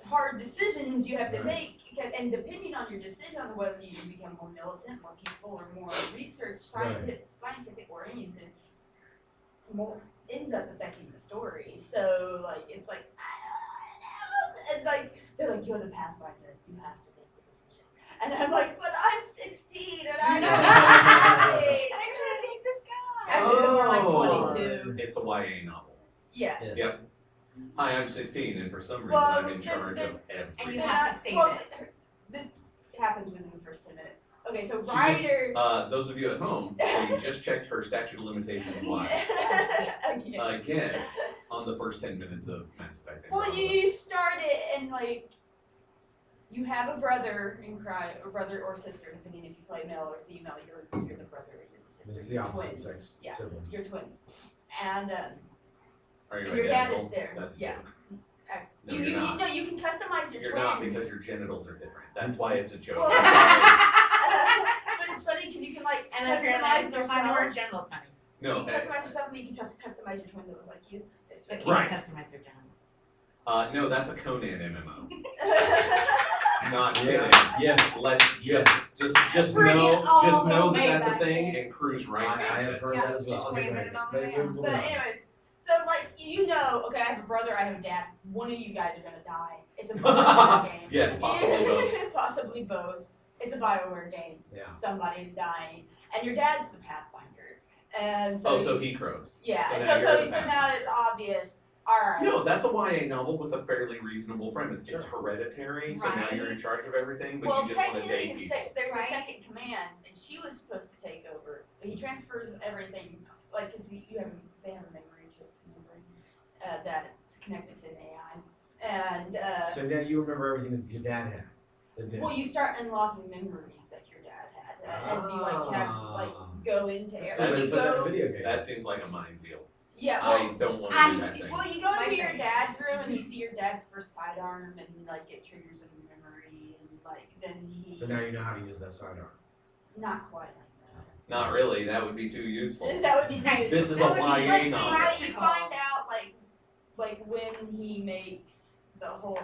hard decisions you have to Right. make, and depending on your decision on whether you become more militant, more peaceful, or more research, scientific oriented, more ends up affecting the story. So like it's like I don't know, and like they're like, you're the Pathfinder, you have to make the decision. And I'm like, but I'm 16 and I don't And know. I just want to date this guy. Actually, they're more like Oh. 22. It's a YA novel. Yeah. Yes. Yep. Hi, I'm 16, and for some reason Well, I'm in charge of And everything. you have to save well, it. This happens within the first 10 minutes. Okay, so She just- Ryder. Those of you at home, we just checked her statute of limitations live Again. again on the first 10 minutes of Mass Effect. Well, Andromeda. you start it and like you have a brother in crime, or brother or sister, depending if you play male or female. You're the brother or you're the sister. It's the You're opposite twins. sex Yeah, sibling. you're twins, and Are you and your dad is identical? there. That's a Yeah. joke. you No, you're not. no, you can customize your You're twin. not because your genitals are different. That's why it's a joke. Well, I'm sorry. but it's funny because you can like And apparently I customize still find the word yourself. genitals funny. No, You can customize yourself, and you can just customize your twin to look like you. It's But funny. can Right. you customize your genitals? no, that's a Conan MMO. Not Yeah. kidding. Yes. Let's Yes. just Bring know it all just the know that way that's a back thing there. and cruise right I past have it. heard Yeah, that as well. just Okay, waving great. it on But the way we're out. moving But on. anyways, so like you know, okay, I have a brother, I have a dad. One of you guys are gonna die. It's a BioWare game. Yes, possibly both. Possibly both. It's a BioWare game. Yeah. Somebody's dying, and your dad's the Pathfinder, and so Oh, so he crows. yeah. So So now you're the now Pathfinder. it's obvious. All right. No, that's a YA novel with a fairly reasonable premise. It's Sure. hereditary, so now you're in Right. charge of everything, but Well, you just want to technically, date people. there's a Right. second command, and she was supposed to take over, but he transfers everything, like, cause they have a memory chip in your brain, that's connected to an AI, and So now you remember everything that your dad had. That did. well, you start unlocking memories that your dad had as you go into That's areas. good. As you It's like a go, video game. That seems like a minefield. yeah. Well, I don't want to do that thing. well, you go My into your face. dad's room and you see your dad's first sidearm, and like it triggers a memory, and like then he. So now you know how to use that sidearm. Not quite like that. Not really. That would be too useful. That would be too. This is That a would be YA like novel. But you practical. find out like when he makes the whole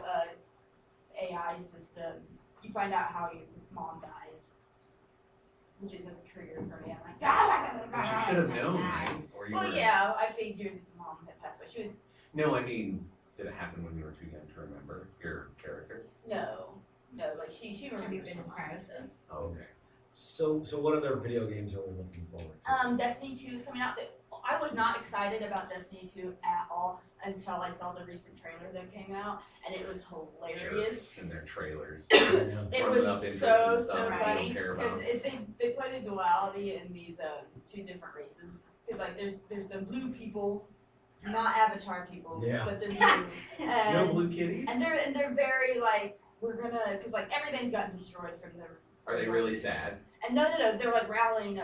AI system, you find out how your mom dies, which is a trigger for me. I'm like, But you should have known, right? Or you well, were- yeah, I figured mom had passed away. She was No, I mean, did it happen when you were too young to remember your character? no, like she Have you remembers been her in mom. crisis? Oh, okay. So what other video games are we looking forward to? Destiny 2 is coming out. I was not excited about Destiny 2 at all until I saw the recent trailer that came out, and it was hilarious. Jerks in their trailers. I know. It Throwing was up interest so in stuff they funny don't care because about. they play the duality in these two different races. Because like there's the blue people, not Avatar people, Yeah. but they're blue, No and blue kitties? they're very like we're gonna because like everything's gotten destroyed from the. Are they really sad? And no, they're like rallying.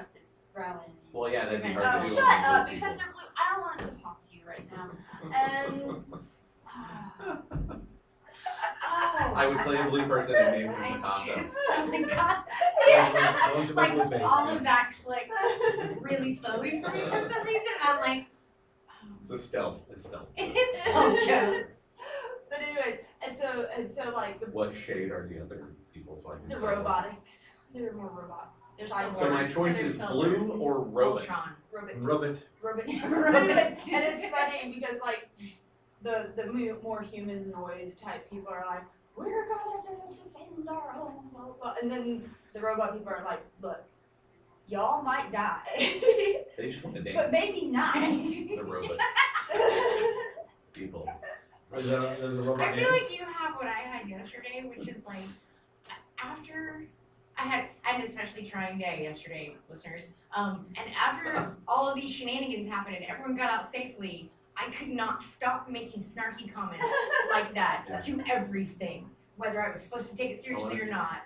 Well, yeah, that'd be They're hard Oh, to do. shut with blue up! people. Because they're blue. I don't want to talk to you right now. And I would play a blue person and name him I Picasso. just, oh my god. Those are my blue Like, face, all yeah. of that clicked really slowly for me for some reason. I'm like, oh, So stealth is stealth. it's still jokes. but anyways, and so like What shade are the other people so I can the tell? robotics, they're more robot. They're Cyborg. So my choice they're is silver. blue or robot. Ultron. Robot. Robot. And it's funny because like the more humanoid type people are like, we're gonna defend our home, blah, blah. And then the robot people are like, look, y'all might die, They just want to but dance. maybe not. The robot people. Is that the robot I feel names? like you have what I had yesterday, which is like after I had an especially trying day yesterday, listeners. And after all of these shenanigans happened and everyone got out safely, I could not stop making snarky comments like that Yeah. to everything, whether I was supposed to take it seriously or wanted- not.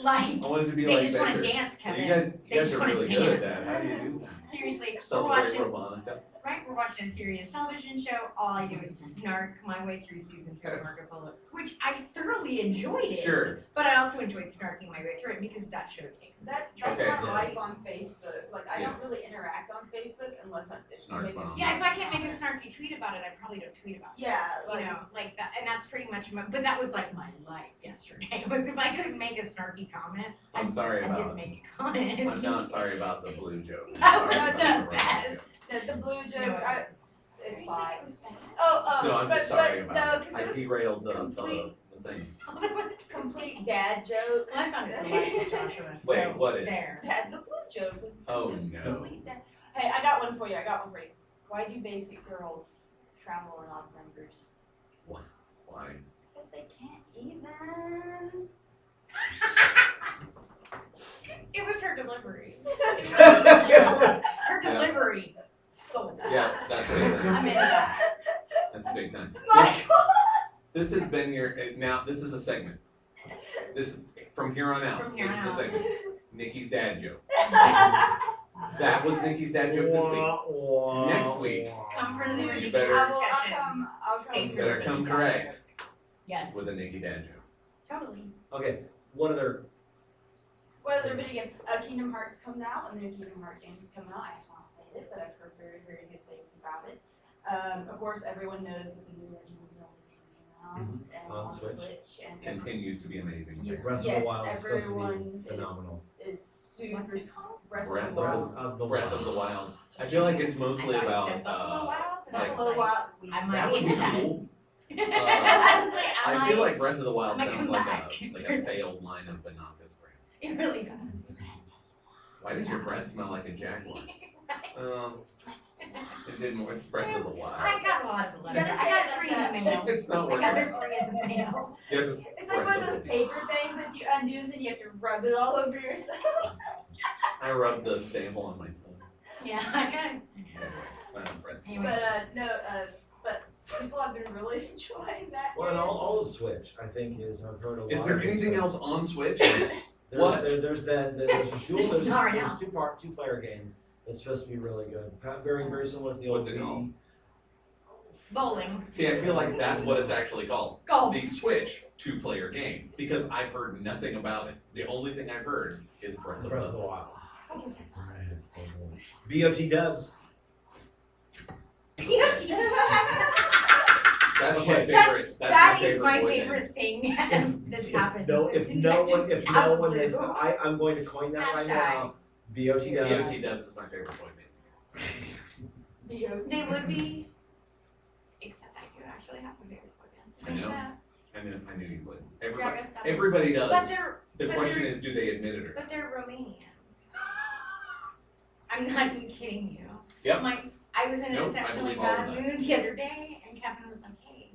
Like I wanted to be they like just want Bender. to dance, Kevin. You guys They just are wanna really good at dance. that. How do you do that? Seriously, we're Celebrate watching. Robonica. Right, we're watching a serious television show. All I do is snark my way through season 2 of Yes. Marco Polo, which I thoroughly enjoyed it. Sure. But I also enjoyed snarking my way through it because that show takes me. That's Okay. my Yeah. life on Facebook. Like I Yes. don't really interact on Facebook unless it's to Snark make a bomb. Yeah, if I can't make a snarky tweet about it, I probably don't tweet about it. Yeah, You like know, like that, and that's pretty much my. But that was like my life yesterday. Was if I couldn't make a snarky comment, So I'm sorry I about. didn't make a comment. I'm not sorry about the blue joke. I'm That sorry was about the the robot best. joke. the blue joke. No, it it's Are you saying fine. it was bad? No, I'm but, just sorry but, about no, it. because I it was derailed the complete- thing. complete dad joke. Well, I found it delightful, Joshua. Wait, so what is? There. Dad, the blue joke was Oh, it's no. complete dad. Hey, I got one for you. Why do basic girls travel in odd numbers? Why? Because they can't even. It was her delivery. Michael. Her delivery sold that. Yeah, that's big I'm time. into that. That's big time. Michael. This has been your, now, this is a segment. This, from here on out, From here this on is a out. segment. Nikki's dad joke. That was Nikki's dad joke this week. Next week, Come for the You ridiculous better- I'll discussions. come. Stay you for better the come Nikki correct dad joke. Yes. with a Nikki dad joke. Totally. Okay, one other, What other video game? Kingdom Hearts comes out, and the new Kingdom Hearts games is coming out. I have not played it, but I've heard very, very good things about it. Of course, everyone knows that the new Legend of Zelda game came out and On on Switch. Switch, and Continues to be amazing. you- Breath of the yes, Wild is supposed to be everyone phenomenal. is super. What's it called? Breath Breath of the Breath Wild. of the Breath Wild. of the Wild. I feel like it's mostly I thought you about, said Buffalo Wild, and I like- was Buffalo Wild. I might that would be into that. cool. I was like, I feel like Breath of the Wild I'm gonna sounds come like back. a failed line of Banaka's brand. it really does. Why does your breath smell like a jaguar? It didn't, it's Breath of the I Wild. got a lot of You letters. gotta I say got it three like in the mail. It's not I working. got it free in the mail. You have to- It's like one of those paper things that you undo and then you have to rub it all over yourself. I rubbed the sample on my tongue. Yeah, I got Breath. anyway. But people have been really enjoying that. Well, and game. all of Switch, I think, I've heard a lot. Is there of good anything stuff. else on Switch? There's, What? There's Not right now. a two-player game. It's supposed to be really good. Very, very similar to the old What's it called? Wii. Bowling. See, I feel like that's what it's actually called. Golf. The Switch two-player game, because I've heard nothing about it. The only thing I've heard is Breath of Breath of the the Wild. What was that? BOT dubs. Beauty. That's my Okay. favorite. That That's is my boy band. favorite thing If, that's if happened. no, if Since no I just one, if out no of one the has, blue. I'm going to coin that right Hashtag. now. BOT dubs. DOT Dubs is my favorite boy band. They would be, except I do actually have a favorite boy band. So I there's know. that. I knew you would. Drago stuff. Everybody But does. they're The but question they're- is, do they admit it or but they're Romanian. I'm not even kidding you. Yep. I was in a Nope, I exceptionally believe all of bad that. mood the other day, and Kevin was like, "Hey,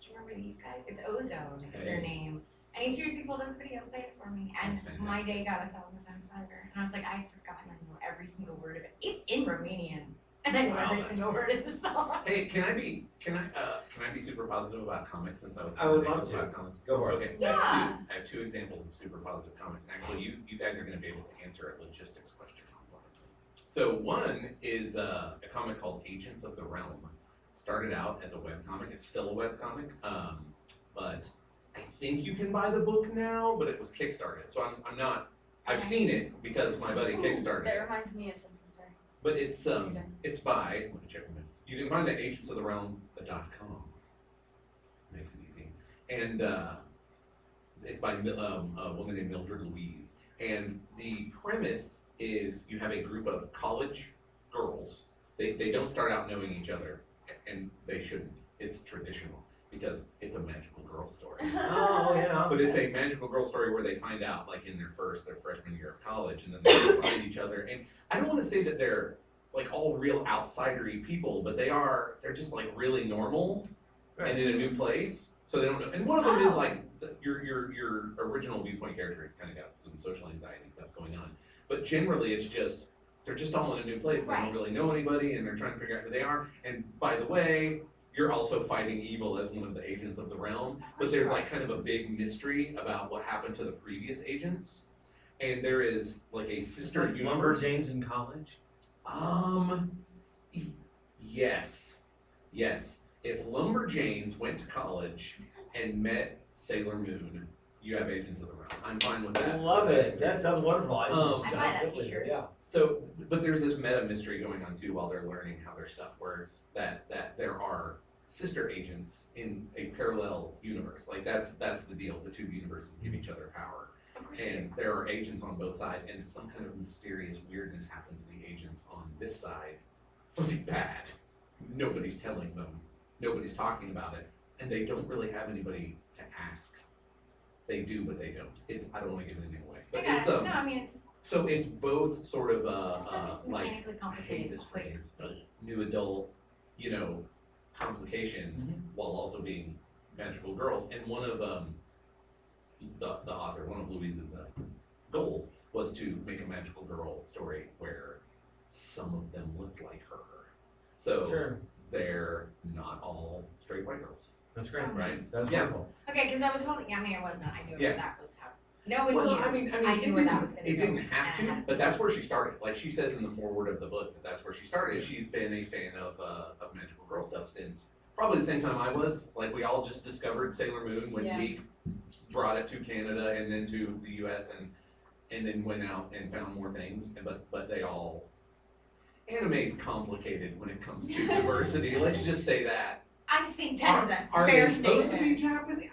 do you remember these guys? It's Ozone is their Hey. name." And he seriously pulled up the video and played it for me, and That's my fantastic. day got 1,000 times better. And I was like, I've forgotten I know every single word of it. It's in Romanian, and I know Wow, every that's single word of the song. Hey, can I be super positive about comics since I was I would talking love to. about comics? Go for it. Okay. Yeah. I have two examples of super positive comics. Actually, you guys are going to be able to answer a logistics question. So one is a comic called Agents of the Realm. Started out as a webcomic. It's still a webcomic, but I think you can buy the book now. But it was kickstarted, so I'm not. I've Okay. seen it because my buddy kickstarted That it. reminds me of something. Sorry. But it's by, let me check my minutes. You can find it at agentsoftherealm.com. Makes it easy. And it's by a woman named Mildred Louise. And the premise is you have a group of college girls. They don't start out knowing each other, and they shouldn't. It's traditional because it's a magical girl story. Oh, yeah. But it's a magical girl story where they find out like in their freshman year of college, and then they find each other. And I don't want to say that they're like all real outsidery people, but they're just like really normal and in a new place. So they don't know. And one of them is like your original viewpoint character has kind of got some social anxiety stuff going on. But generally it's just they're just all in a new place. They Right. don't really know anybody, and they're trying to figure out who they are. And by the way, you're also fighting evil as one of the agents of the realm. But there's like kind of a big mystery about what happened to the previous agents. And there is like a sister Like universe. Lumberjanes in college. Yes. If Lumberjanes went to college and met Sailor Moon, you have Agents of the Realm. I'm fine with that. Love it. That sounds wonderful. I buy that t-shirt. Yeah. So, but there's this meta mystery going on too while they're learning how their stuff works. That there are sister agents in a parallel universe. Like that's the deal. The two universes give each other power, Of course and there are agents on both sides, and some kind of mysterious weirdness happened to the agents on this side. Something bad. nobody's telling them, nobody's talking about it, and they don't really have anybody to ask. They do, but they don't. I don't want to give anything away, I but got it's it. No, I mean, it's, so it's both sort of stuff gets like, mechanically I hate complicated this phrase, but quickly. new adult, complications while also being magical girls. And one of the author, one of Louise's goals was to make a magical girl story where some of them looked like her. So Sure, they're not all straight white girls, that's great. right? That's Yeah. wonderful. Okay, because I was holding, I mean, I wasn't, I knew Yeah. where that was happening. Knowing Well, you, I mean, I knew where that was gonna it go, didn't have and I to, had but that's where she started. Like she says in the foreword of the book, that's where she started. She's been a fan of magical girl stuff since probably the same time I was. Like we all just discovered Sailor Moon when Yeah. Geek brought it to Canada and then to the US and then went out and found more things. But they all, anime's complicated when it comes to diversity. Let's just say that. I think that is a Are fair they supposed to be statement. Japanese?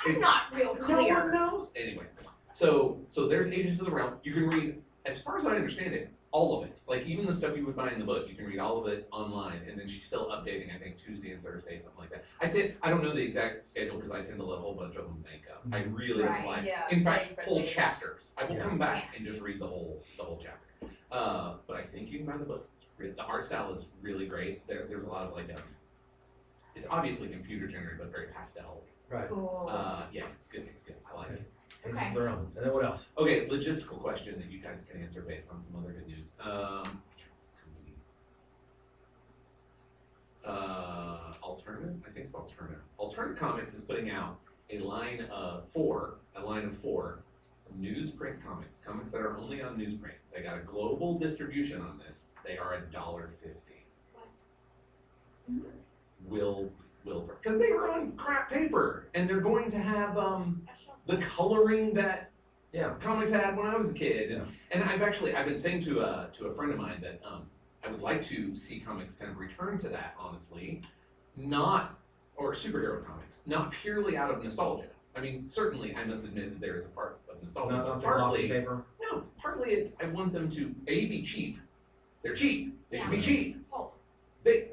I'm not real No clear. one knows. Anyway, so there's Agents of the Realm. You can read, as far as I understand it, all of it. Like even the stuff you would buy in the book, you can read all of it online. And then she's still updating, I think Tuesday and Thursday, something like that. I don't know the exact schedule because I tend to let a whole bunch of them make up. I really Right, don't like. yeah, In fact, page by whole page. chapters. I will Yeah. come back and just read the whole chapter. But I think you can buy the book. The art style is really great. There's a lot of like it's obviously computer generated, but very pastel. Right. Cool. Yeah, it's good. I like it. It's Okay. their own. And then what else? Okay, logistical question that you guys can answer based on some other good news. Alternative? I think it's Alternative. Alternative Comics is putting out a line of four newsprint comics that are only on newsprint. They got a global distribution on this. They are $1.50. Mhm. Will because they were on crap paper and they're going to have the coloring that Yeah. comics had when I was a kid. Yeah. And I've been saying to a friend of mine that I would like to see comics kind of return to that, honestly. Or superhero comics, not purely out of nostalgia. I mean, certainly I must admit that there is a part of nostalgia, Not but the glossy partly, paper. no, partly it's I want them to be cheap. They're cheap. They should be Yeah. cheap. Pulp.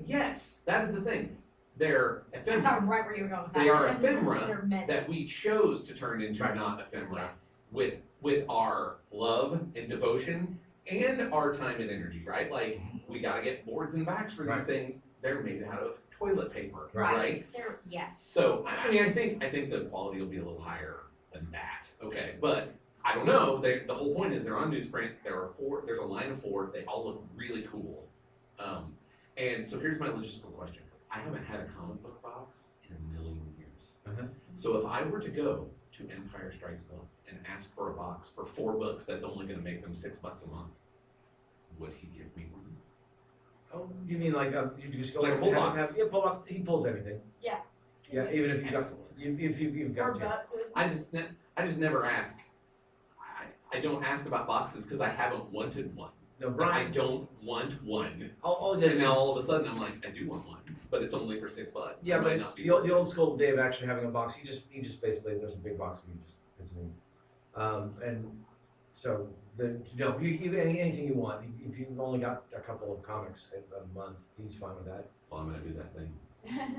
Yes, that is the thing. They're That's ephemera not right where you were going with that. They are ephemera They're meant. that we chose to turn into Right. not ephemera. Yes. with our love and devotion and our time and energy, right? Like we gotta get boards and backs for Right. these things. They're made out of toilet paper, Right. right? They're, yes. So I mean, I think the quality will be a little higher than that. Okay, but I don't know. The whole point is they're on newsprint. There's a line of four. They all look really cool. And so here's my logistical question. I haven't had a comic book box in a million years. Uh-huh. So if I were to go to Empire Strikes Books and ask for a box for 4 books that's only gonna make them $6 a month, would he give me one? Oh, you mean like you just go Like a and pull have- box. have- yeah, pull box. He pulls anything. Yeah. Yeah, even if you got Excellent. if you've Or got to. butt would. I just never ask. I don't ask about boxes because I haven't wanted one. No, But I Brian. don't want one. All it And is. now all of a sudden I'm like, I do want one, but it's only for $6. Yeah, It but might it's not be the worth old school Dave actually having a box. He just basically there's a big box and he just puts it in. And so anything you want. If you've only got a couple of comics a month, he's fine with that. Well, I'm gonna do that thing.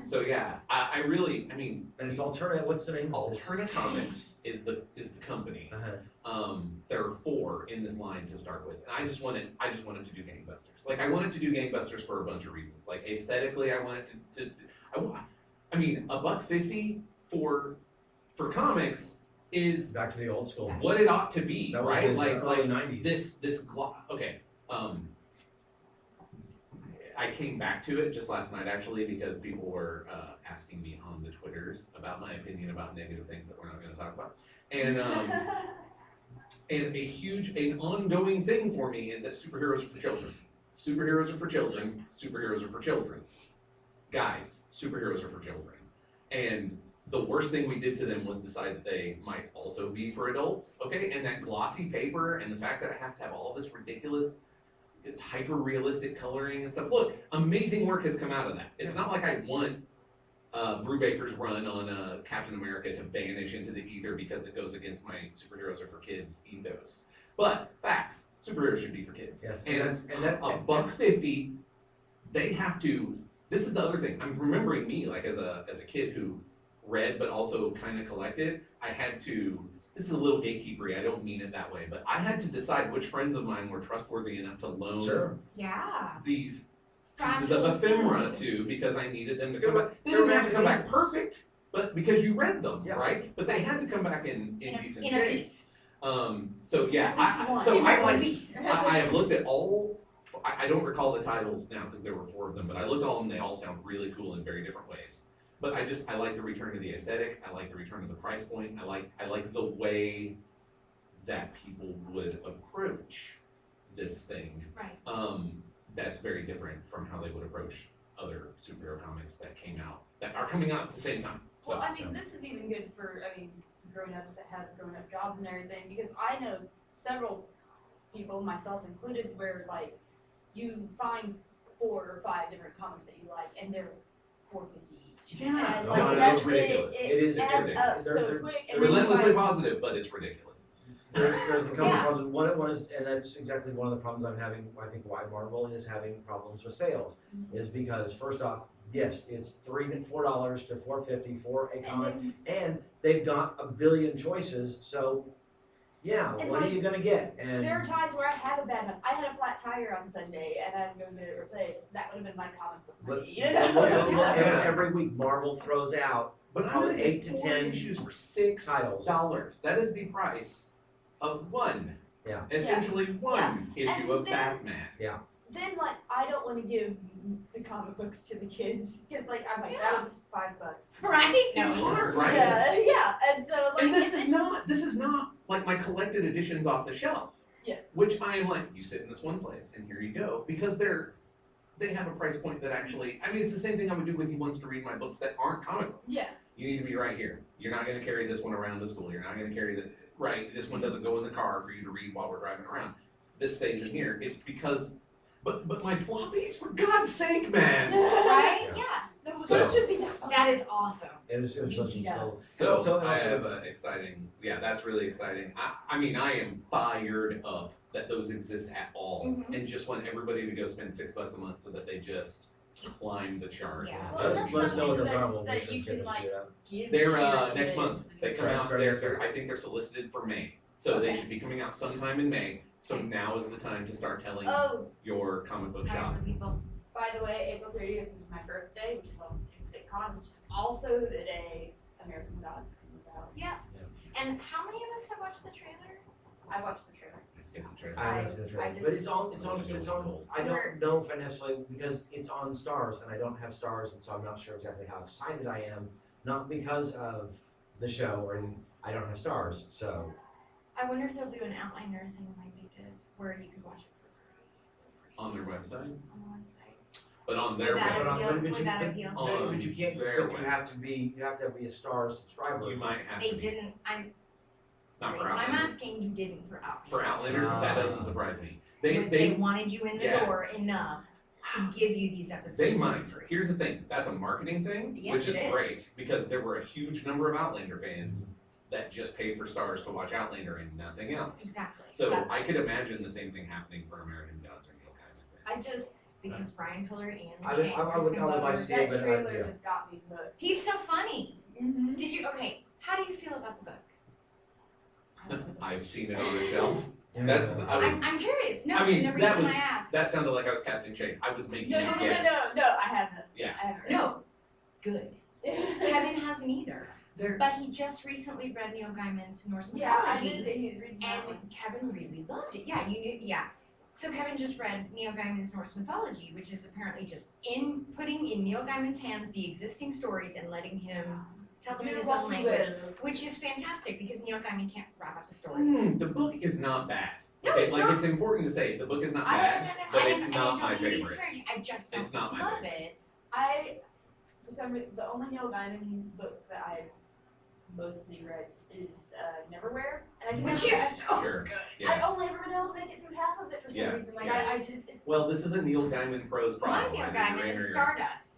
So yeah, I mean, And it's alternate. What's the name? of this? Alterna Comics is the company. Uh-huh. There are 4 in this line to start with, and I just wanted to do gangbusters. Like I wanted to do gangbusters for a bunch of reasons. Like aesthetically, I wanted to I mean, $1.50 for comics is Back to the old school. what it ought to be, That was right? in the early Like 90s. okay. I came back to it just last night actually because people were asking me on the Twitters about my opinion about negative things that we're not going to talk about, and an ongoing thing for me is that superheroes are for children. Superheroes are for children. Superheroes are for children. Guys, superheroes are for children, and the worst thing we did to them was decide that they might also be for adults. Okay, and that glossy paper and the fact that it has to have all this ridiculous. It's hyper realistic coloring and stuff. Look, amazing work has come out of that. It's not like I want Brubaker's run on Captain America to vanish into the ether because it goes against my superheroes are for kids ethos. But facts, superheroes should be for kids. Yes. And that's- and that- $1.50 they have to, this is the other thing, I'm remembering me, like as a kid who read but also kind of collected, I had to, this is a little gatekeepery, I don't mean it that way, but I had to decide which friends of mine were trustworthy enough to loan Sure. Yeah. these pieces of Fragile ephemera things. to, because I needed them to They're come back. They they're didn't have to come back magazines. perfect, but because you read them, Yeah. right? But they had to come back in In decent a shape. piece. So yeah, At least one. so In I one like, piece. I have looked at all, I don't recall the titles now because there were 4 of them, but I looked at all of them, they all sound really cool in very different ways. But I like the return to the aesthetic, I like the return to the price point, I like the way that people would approach this thing. Right. That's very different from how they would approach other superhero comics that came out, that are coming out at the same time, so. Well, I mean, this is even good for, grown-ups that have grown-up jobs and everything, because I know several people, myself included, where, like, you find 4 or 5 different comics that you like, and they're $4.50 each. Yeah, And, no, like, no, that's it's ridiculous. It is, it's adds ridiculous. up They're- so they're- quick, they're and then you Relentlessly buy- positive, but it's ridiculous. There's the couple Yeah. problems. One is, and that's exactly one of the problems I'm having. I think why Marvel is having problems with sales is because first off, yes, it's $3 to $4 to $4.50 for a And comic, then, and they've got a billion choices. So, yeah, And what are like, you gonna get? And there are times where I have a bad month. I had a flat tire on Sunday, and I'm going to get it replaced. That would have been my comic book But- money, you know? look, Yeah. every week Marvel throws out But I'm Probably gonna 8 get to 4 10 issues for $6. That is the price of one. Yeah. Essentially one issue And of then- Batman. Then, like, I don't want to give the comic books to the kids, because, like, I'm like, that Yeah. was $5. Right? It's hard, right? Yeah, and so, like. And this is not like my collected editions off the shelf. Yeah. Which I am like, you sit in this one place and here you go. Because they have a price point that actually, I mean, it's the same thing I would do when he wants to read my books that aren't comic books. Yeah. You need to be right here. You're not gonna carry this one around to school. You're not gonna carry this one doesn't go in the car for you to read while we're driving around. This stays in here. It's because, but my floppies, for God's sake, man. Right? Yeah. Yeah. Those So- should be just. That is awesome. it is supposed to be BT slow. So Also- I also- have an exciting, yeah, that's really exciting. I mean, I am fired up that those exist at all, Mhm. and just want everybody to go spend $6 a month so that they just climb the charts. Yeah. Well, Let that's us know what those something are. We'll that research you it can, and like, figure it out. Give They're to your next kids month. and They come Sorry, out. sorry, They're sorry. I think they're solicited for May, so they Okay. should be coming out sometime in May. So now is the time to start telling Oh, your comic book shop. For people. by the way, April 30th is my birthday, which is also Stupid Con, which is also the day American Gods comes out. And how many of us have watched the trailer? I watched the trailer. I skipped the trailer. I haven't seen the trailer, I but just- it's on. I don't know if I necessarily because it's on Stars, and I don't have Stars, and so I'm not sure exactly how excited I am. Not because of the show or anything. I don't have Stars, so I wonder if they'll do an outliner thing like they did, where you could watch it for free. On their website, On the website. but on their Would that But on- website, appeal? but Would you- that but- appeal? On but you can't. their But you have to be a Stars subscriber. you might have They to be. didn't, Not the for reason I'm Outlander. asking, you didn't for Outlander. For Outlander, that doesn't surprise me. They They wanted you in the yeah. door enough to give you these episodes They for might. free. Here's the thing, that's a marketing thing, Yes, which is it is. great, because there were a huge number of Outlander fans that just paid for Stars to watch Outlander and nothing else. Exactly. So That's I could imagine the same thing happening for American Gods or Neil Gaiman. I just, because Brian Fuller and I would- Shane I would Crispin like to Glover- see it, that but trailer yeah. just got me hooked. He's so funny. Mm-hmm. Did you? Okay. How do you feel about the book? I've seen it on the shelf. Yeah. That's I was I'm curious. No, I mean, the that reason was- I asked. that sounded like I was casting shade. I was making No, a no, no, no, guess. no, no, I haven't. Yeah. I haven't read No. Good. it. Kevin hasn't either. There But he just recently read Neil Gaiman's Norse Yeah, I mythology. did. He's reading that one. And Kevin really loved it. Yeah, you knew. Yeah. So Kevin just read Neil Gaiman's Norse mythology, which is apparently just putting in Neil Gaiman's hands the existing stories and letting him tell them in Do his what own you language, will. which is fantastic because Neil Gaiman can't wrap up the story. the book is not bad. No, Okay, it's like not. it's important to say the book is not I bad, but I it's don't- not I my don't mean to be favorite. disparaging. I just don't It's not my love favorite. it. I, for some reason, the only Neil Gaiman book that I've mostly read is Neverwhere, and I can Which never. is so Sure. good. Yeah. I've only ever been able to make it through half of it for some Yeah, reason. Like yeah. I just. Well, this is a Neil Gaiman prose My problem. Neil I mean, Gaiman you're- is Stardust.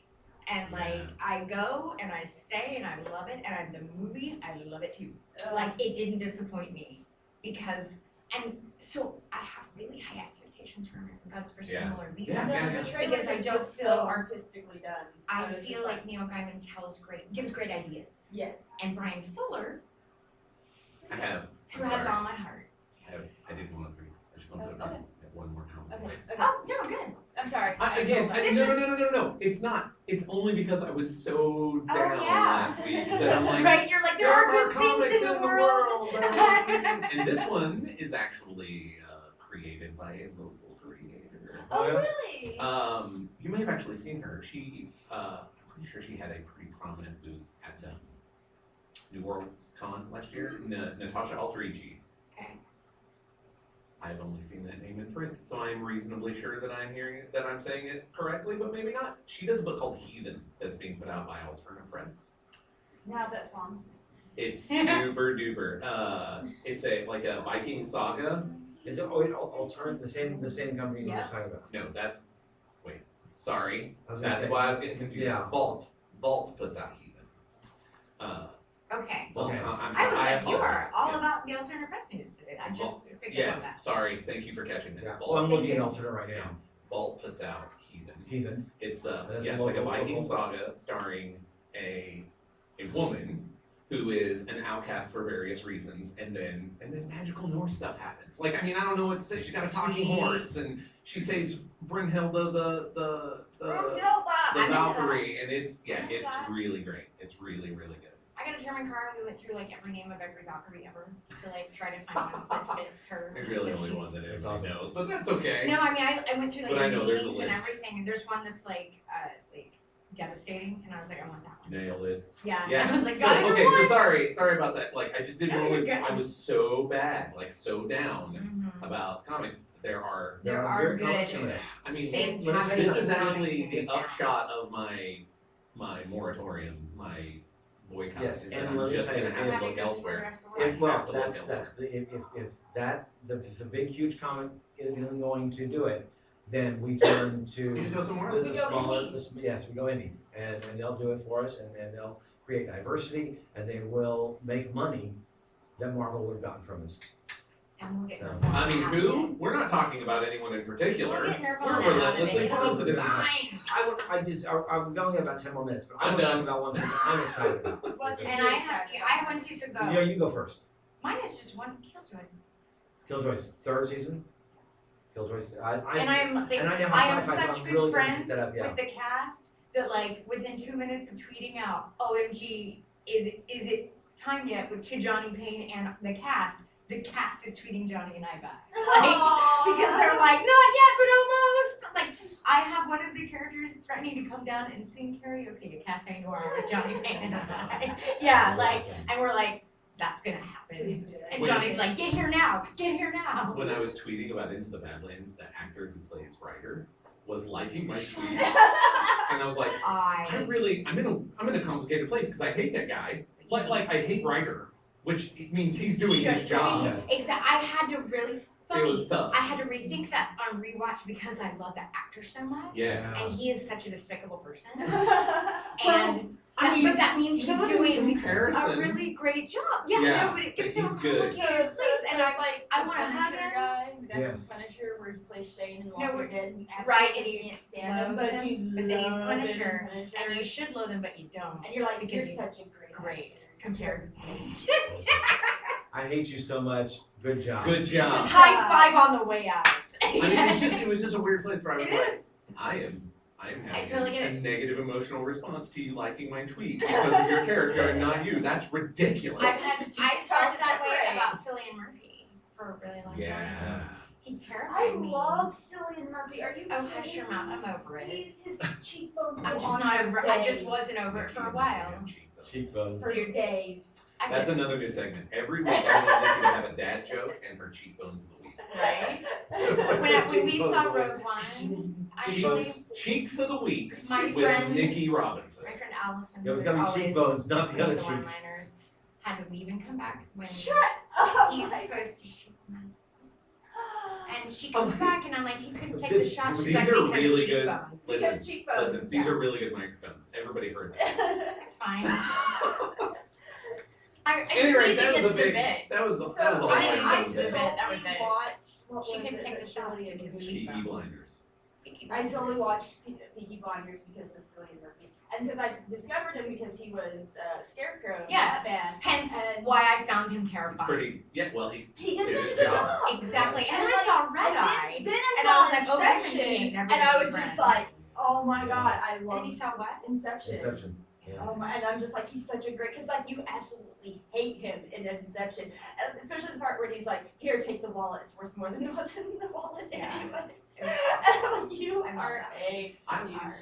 And like Yeah. I go and I stay and I love it and the movie I love it too. Uh, Like it didn't disappoint me because And so I have really high expectations for American Gods for Yeah. similar beats. Yeah, yeah, yeah. The trailer Because I just don't was feel- so artistically done. I It was feel just like Neil Gaiman gives great ideas. yes. And Brian Fuller, I have, who I'm has sorry. all my heart. I did one of three. I just wanted to Okay. have one more comment. Okay. Okay. Oh, no, good. I'm sorry. Again, This no, is- no, it's not. It's only because I was so Oh, down yeah. last week that I'm like, Right, you're like, there are good comics things in the world. And this one is actually created by a local creator. Oh, Yeah. really? You may have actually seen her. She, I'm pretty sure she had a pretty prominent booth at New Orleans Con last year. Natasha Alterici. Okay. I've only seen that name in print, so I'm reasonably sure that I'm saying it correctly, but maybe not. She does a book called Heathen that's being put out by Alterna Press. Now that song's. It's super duper. It's a Viking saga. It's alternative, the same company you were just talking about. No, sorry. I was gonna That's say- why I was getting confused. Yeah. Vault puts out Heathen. Okay. Vault Okay. I'm I sorry, was like, you are apologize. all Yes. about the alternate press news today. I just Vault. picked up on Yes, that. sorry. Thank you for catching that. Yeah, Vault, well, I'm looking at alternate right now. Vault puts out Heathen. Heathen. It's That's it's a like a local- Viking local. saga starring a woman who is an outcast for various reasons, and then magical Norse stuff happens. Like, I mean, I don't know what to say. She got a talking Sweet. horse, and she saves Brynhilde the I'm into Valkyrie, and it's I'm into that. really great. It's really really good. I got a German car and we went through like every name of every Valkyrie ever to like try to find one that fits her. There's really because only she's- one that That's everybody awesome. knows, but that's okay. No, I mean I went through like But I the know there's a meanings and list. everything, and there's one that's like devastating, and I was like, I want that one. Nailed it. Yeah. Yeah. I was like, So got it. okay, so sorry about that. Like, I just didn't No, you're always. good. I was so bad, like so down Mhm. about comics. There are. There are great comics good in there. I mean, things let me tell you this happening is in actually comics the now. upshot of my moratorium, my boycott. Yes, is and that I'm let me just tell you, gonna have I'm to having look good elsewhere. progress for If- it. If, well, have to look that's elsewhere. if the big huge comic isn't going to do it, then we turn to You should go somewhere the else. We go smaller, indie. yes, we go indie, and they'll do it for us, and they'll create diversity, and they will make money that Marvel would have gotten from us. And we'll get So, Nirvana I mean, out of who? it. We're not talking about anyone in particular. We'll get We're Nirvana out of it. relentlessly It'll be positive. fine. I've only got about 10 more minutes, but I I'm want to talk done. about one thing that I'm excited about. What's And I have one too, so go. Yeah, you go first. Mine is just one Killjoys. Killjoys, third season. Killjoys. And I'm like, and I know I how am sci-fi, so such I'm good really gonna friends keep that up, yeah. with the cast that like within 2 minutes of tweeting out, OMG, is it time yet to Johnny Payne and the cast is tweeting Johnny and I back. Because they're like, not yet, but almost. Like, I have one of the characters threatening to come down and sing karaoke to Cafe Noir with Johnny Payne and I. Yeah, like, and we're like, that's gonna happen. And Wait. Johnny's like, get here now. When I was tweeting about Into the Badlands, the actor who plays Ryder was liking my Shut tweets, up. and I was like, I'm in a complicated place because I hate that guy. Like I hate Ryder, which means he's doing his job. Exactly. I had to really, It funny, was tough. I had to rethink that on rewatch because I love that actor so much. Yeah. And he is such a despicable person. Well, And I mean, but that means he's not in doing comparison. a really great job. Yeah, Yeah, no, but it but gets so he's good. complicated, So please. And it's like I the wanna hug Punisher him. guy, the guy Yes. from Punisher, where he plays Shane in No, Walking we're- Dead. And right, absolutely and you can't stand him, love but him, you but then he's love him in Punisher, Punisher. and you should loathe him, but you don't. And you're like, because you're he's such a great great actor. compared. I hate you so much. Good job. Good job. High five on the way out. I mean, it was just a weird place where I was It like, is. I am having totally get a it. negative emotional response to you liking my tweet because of your character and not you. That's ridiculous. I've It's hard felt to that way separate. about Cillian Murphy for a really long time. Yeah. He I terrified me. love Cillian Murphy. Are you Oh, kidding hush your mouth. me? I'm over it. His cheekbones I'm go just on not for over. days. I just wasn't over it for a while. Cheekbones. For days. I That's could- another new segment. Every week I want Nikki to have a dad joke and her cheekbones of the week. right. When we saw Rogue One, actually, Cheeks of the weeks My with friend- Nikki Robinson. my friend Allison, It was who's gotta be always cheekbones, not the doing other cheeks. one-liners, had to leave and come back when Shut up! he's my- supposed to shoot them. And she comes back and I'm like, he couldn't take the These shot. She's are like, because really good. cheekbones. Because cheekbones. Listen, these are really good microphones. Everybody heard that. It's fine. I just Anyway, need to that get was to a the big, bit. that was So all I I didn't wanted get to to the say. bit. That was solely it. watched, what She was could it, take the shot Sicilian with his movie? Peaky cheekbones. Blinders. Peaky I solely Blinders. watched Peaky Blinders because of Cillian Murphy, and because I discovered him because he was Scarecrow in Yes. Batman. Hence And- why I found him He's terrifying. pretty, yeah, well, he He did did such his a good job. job. Exactly. And then And I like- saw Red and Eye. Then I And saw I was like, oh, we can Inception, be never and I be was just friends. like, oh my Yeah. god, I And love then you saw what? Inception. Inception. Yeah. Oh my, and I'm just like, he's such a great, because like you absolutely hate him in Inception, especially the part where he's like, here, take the wallet, it's worth more than what's in the wallet Yeah. anyway. It was And I'm like, you I love are that. a It's I- so hard.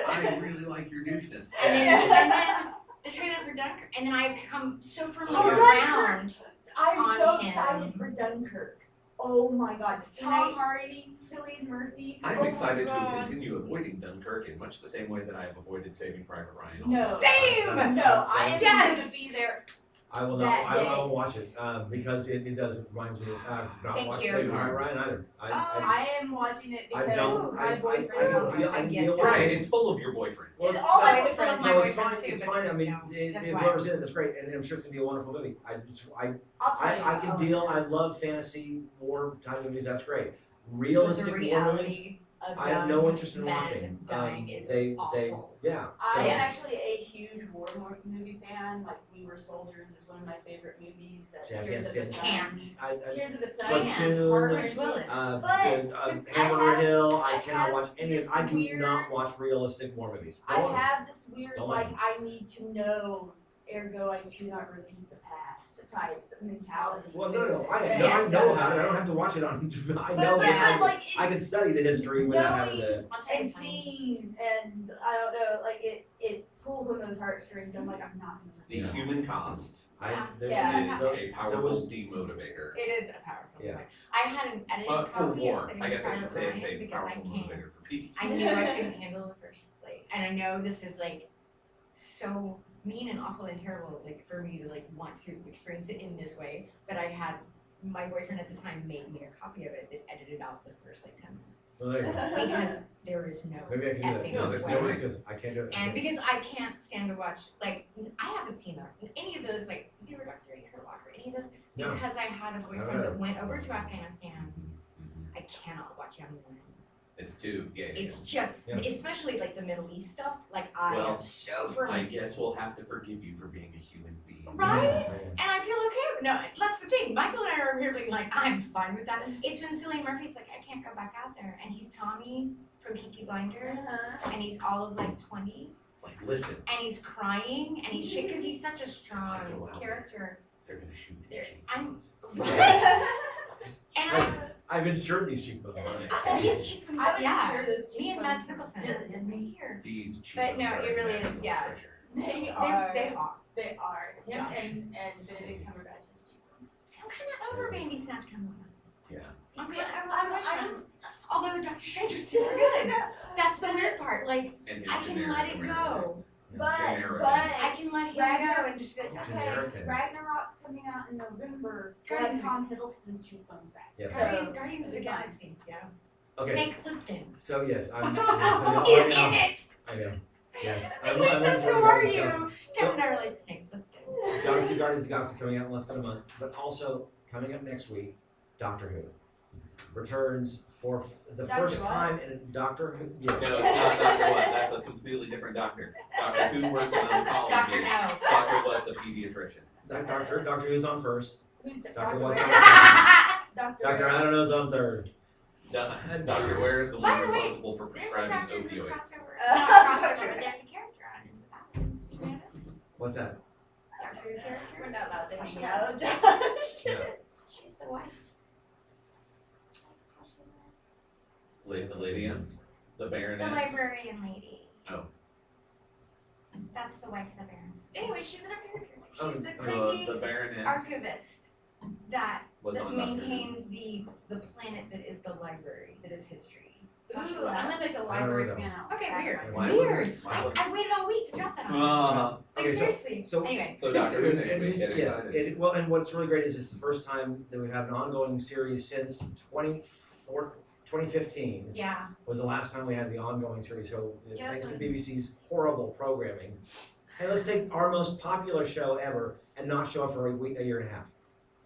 I really like your doucheness. And Yeah. then the trailer for Dunkirk, and then I come so firmly Oh, around. I'm on so him. excited for Dunkirk. Oh my god, Tom Tonight- Hardy, Cillian Murphy. I'm oh excited my to god. continue avoiding Dunkirk in much the same way that I have avoided Saving Private Ryan. No. Same! No, I am Yes! going to be there. I will That not. I day. will watch it because it does. It reminds me. I've not Thank watched you. Saving Private Ryan either. I am watching it I because don't. my boyfriend. I get deal that. with Right, it. it's full of your boyfriends. Well, It's all No, my it's full of boyfriends. my No, it's boyfriends fine. too, It's but fine. I mean, no, that's if why. whoever's in it, that's great, and I'm sure it's gonna be a wonderful movie. I'll tell you. I can I'll deal. tell you. I love fantasy war type movies. That's great. But Realistic the war movies. reality of I have no young interest in men watching. dying is they, awful. yeah. I So, am Yes. actually a huge war movie fan. Like We Were Soldiers is one of my favorite movies. See, I Tears guess of the it's- Sun. Can't. Tears of the Sun. Platoon, is heart-wrenching. Bruce Willis. the, But Hammer have- Hill. I I cannot have watch any of. this I do weird- not watch realistic war movies. I have this weird, Don't like, like me. I need to know, ergo I do not repeat the past type mentality. Well, to no, it. I And, know about it. I don't have to watch it on. I know but, that. like, I can study the history without having knowing- to. I'll tell you and something. seeing, and I don't know, like, it pulls on those heartstrings. I'm like, I'm not gonna The Yeah. human cost Yeah. is the- a powerful was- demotivator. It is a powerful Yeah. point. I had an edited For copy of war, Saving I guess I Private should say it's Ryan a because I powerful can't. motivator for peace. I knew I couldn't handle the first, and I know this is like so mean and awful and terrible, like for me to like want to experience it in this way. But I had my boyfriend at the time made me a copy of it that edited out the first like 10 minutes Well, there you go. because there is no Maybe I can do that. effing No, there's way. no way. because I can't do it. And because I can't stand to watch, like, I haven't seen any of those, like, Zero Dark Thirty, Hurt Locker, any of those, No. because I had a boyfriend know. that went over to Afghanistan. Mhm. I cannot watch young women. It's too, yeah. It's just, Yeah. especially like the Middle East stuff, like, I Well, am so I firmly, guess we'll have to forgive you for being a human being. right? Yeah. And I feel okay. No, that's the thing. Michael and I are here being like, I'm fine with that. It's when Cillian Murphy's like, I can't go back out there. And he's Tommy from Peaky Blinders. Uh-huh. And he's all of like 20. Like, listen, And he's crying. And he's because he's such a I go strong out character. they're gonna shoot There- these I'm- cheekbones. Right? And I've insured these cheekbones. his cheekbones, I'm yeah. sure those Me and Mads cheekbones- Mikkelsen, right here. These But cheekbones no, are it really is- national yeah. treasure. They are. They are. They are. Him Gosh. and Benedict Cumberbatch's cheekbones. See, I'm kind of over Bandy Snatch kind of woman. Yeah. I'm See, kind of I'm- over Although Doctor Strange is super good. That's the weird part. Like, And his I can generic let it American go. But Generic. I can let him go Ragnar- and just be like, Okay, American. Ragnarok's coming out in November. We'll Guardians have Tom Hiddleston's cheekbones back. Yes. So- Guardians of the Galaxy, yeah. Okay. Snake Plissken. So yes, I'm. He's I in it! know. Yes. And he says, who are you? So- Kevin and I are like, Snake Plissken. Galaxy Guardians of the Galaxy coming out in less than a month, but also coming up next week, Doctor Who returns for the Doctor first what? time in Doctor Who. No, Yeah. it's not Dr. What, that's a completely different doctor. Dr. Who works in oncology. Dr. No. Dr. What's a pediatrician. Doctor Who's on first. Who's the Dr. Dr. What's Ware? on Dr. Doctor Ware. I don't know's on third. Dr. Ware is the By one the way, responsible for There's a prescribing Doctor Who opioids. crossover. Not crossover, but there's a character on it in the background. Did you notice? What's that? Doctor Who character? We're not allowed to Like, hang yeah. out, Josh. Yeah. She's the wife. That's how she was. The lady, the The Baroness. librarian lady. Oh. That's the wife of the Baron. Anyway, she's a Doctor Who character. Oh, She's the crazy The Baroness archivist that, was that on Doctor Who. maintains the planet that is the library, that is history. Ooh, I'm gonna make a library fan out. Okay, weird. Why Weird. would- why would- I waited all week to drop that on. Uh, Like Okay, so- seriously. so- Anyway. so Doctor Who next And week, get yes, excited. well, and what's really great is it's the first time that we've had an ongoing series since 2015 Yeah. was the last time we had the ongoing series. So Yeah, thanks to that's BBC's horrible programming. Hey, let's take our most popular show ever and not show up for a year and a half?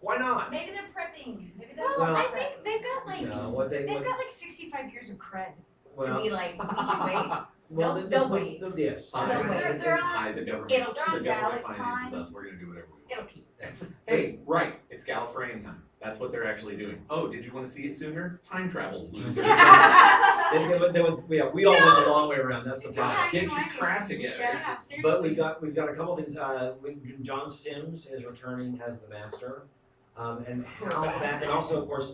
Why not? Maybe they're prepping. Maybe they're Well, I Well, think they've got like No, what they, they've what, got like 65 years of cred to well, be like, we can wait. well, they'll wait. Yes. Fine. They'll wait. They're on- Hi, the government, it'll- the they're on government Gallic finances time. us, we're gonna do whatever we want. It'll keep. Hey, right, it's Gallifreyan time, that's what they're actually doing. Oh, did you wanna see it sooner? Time travel, loser. They would, yeah, we all went the long way around, that's the It's a problem. time- Get your crap together. Yeah, Just- seriously. But we've got a couple things, John Sims is returning as the master. And how that, and also, of course,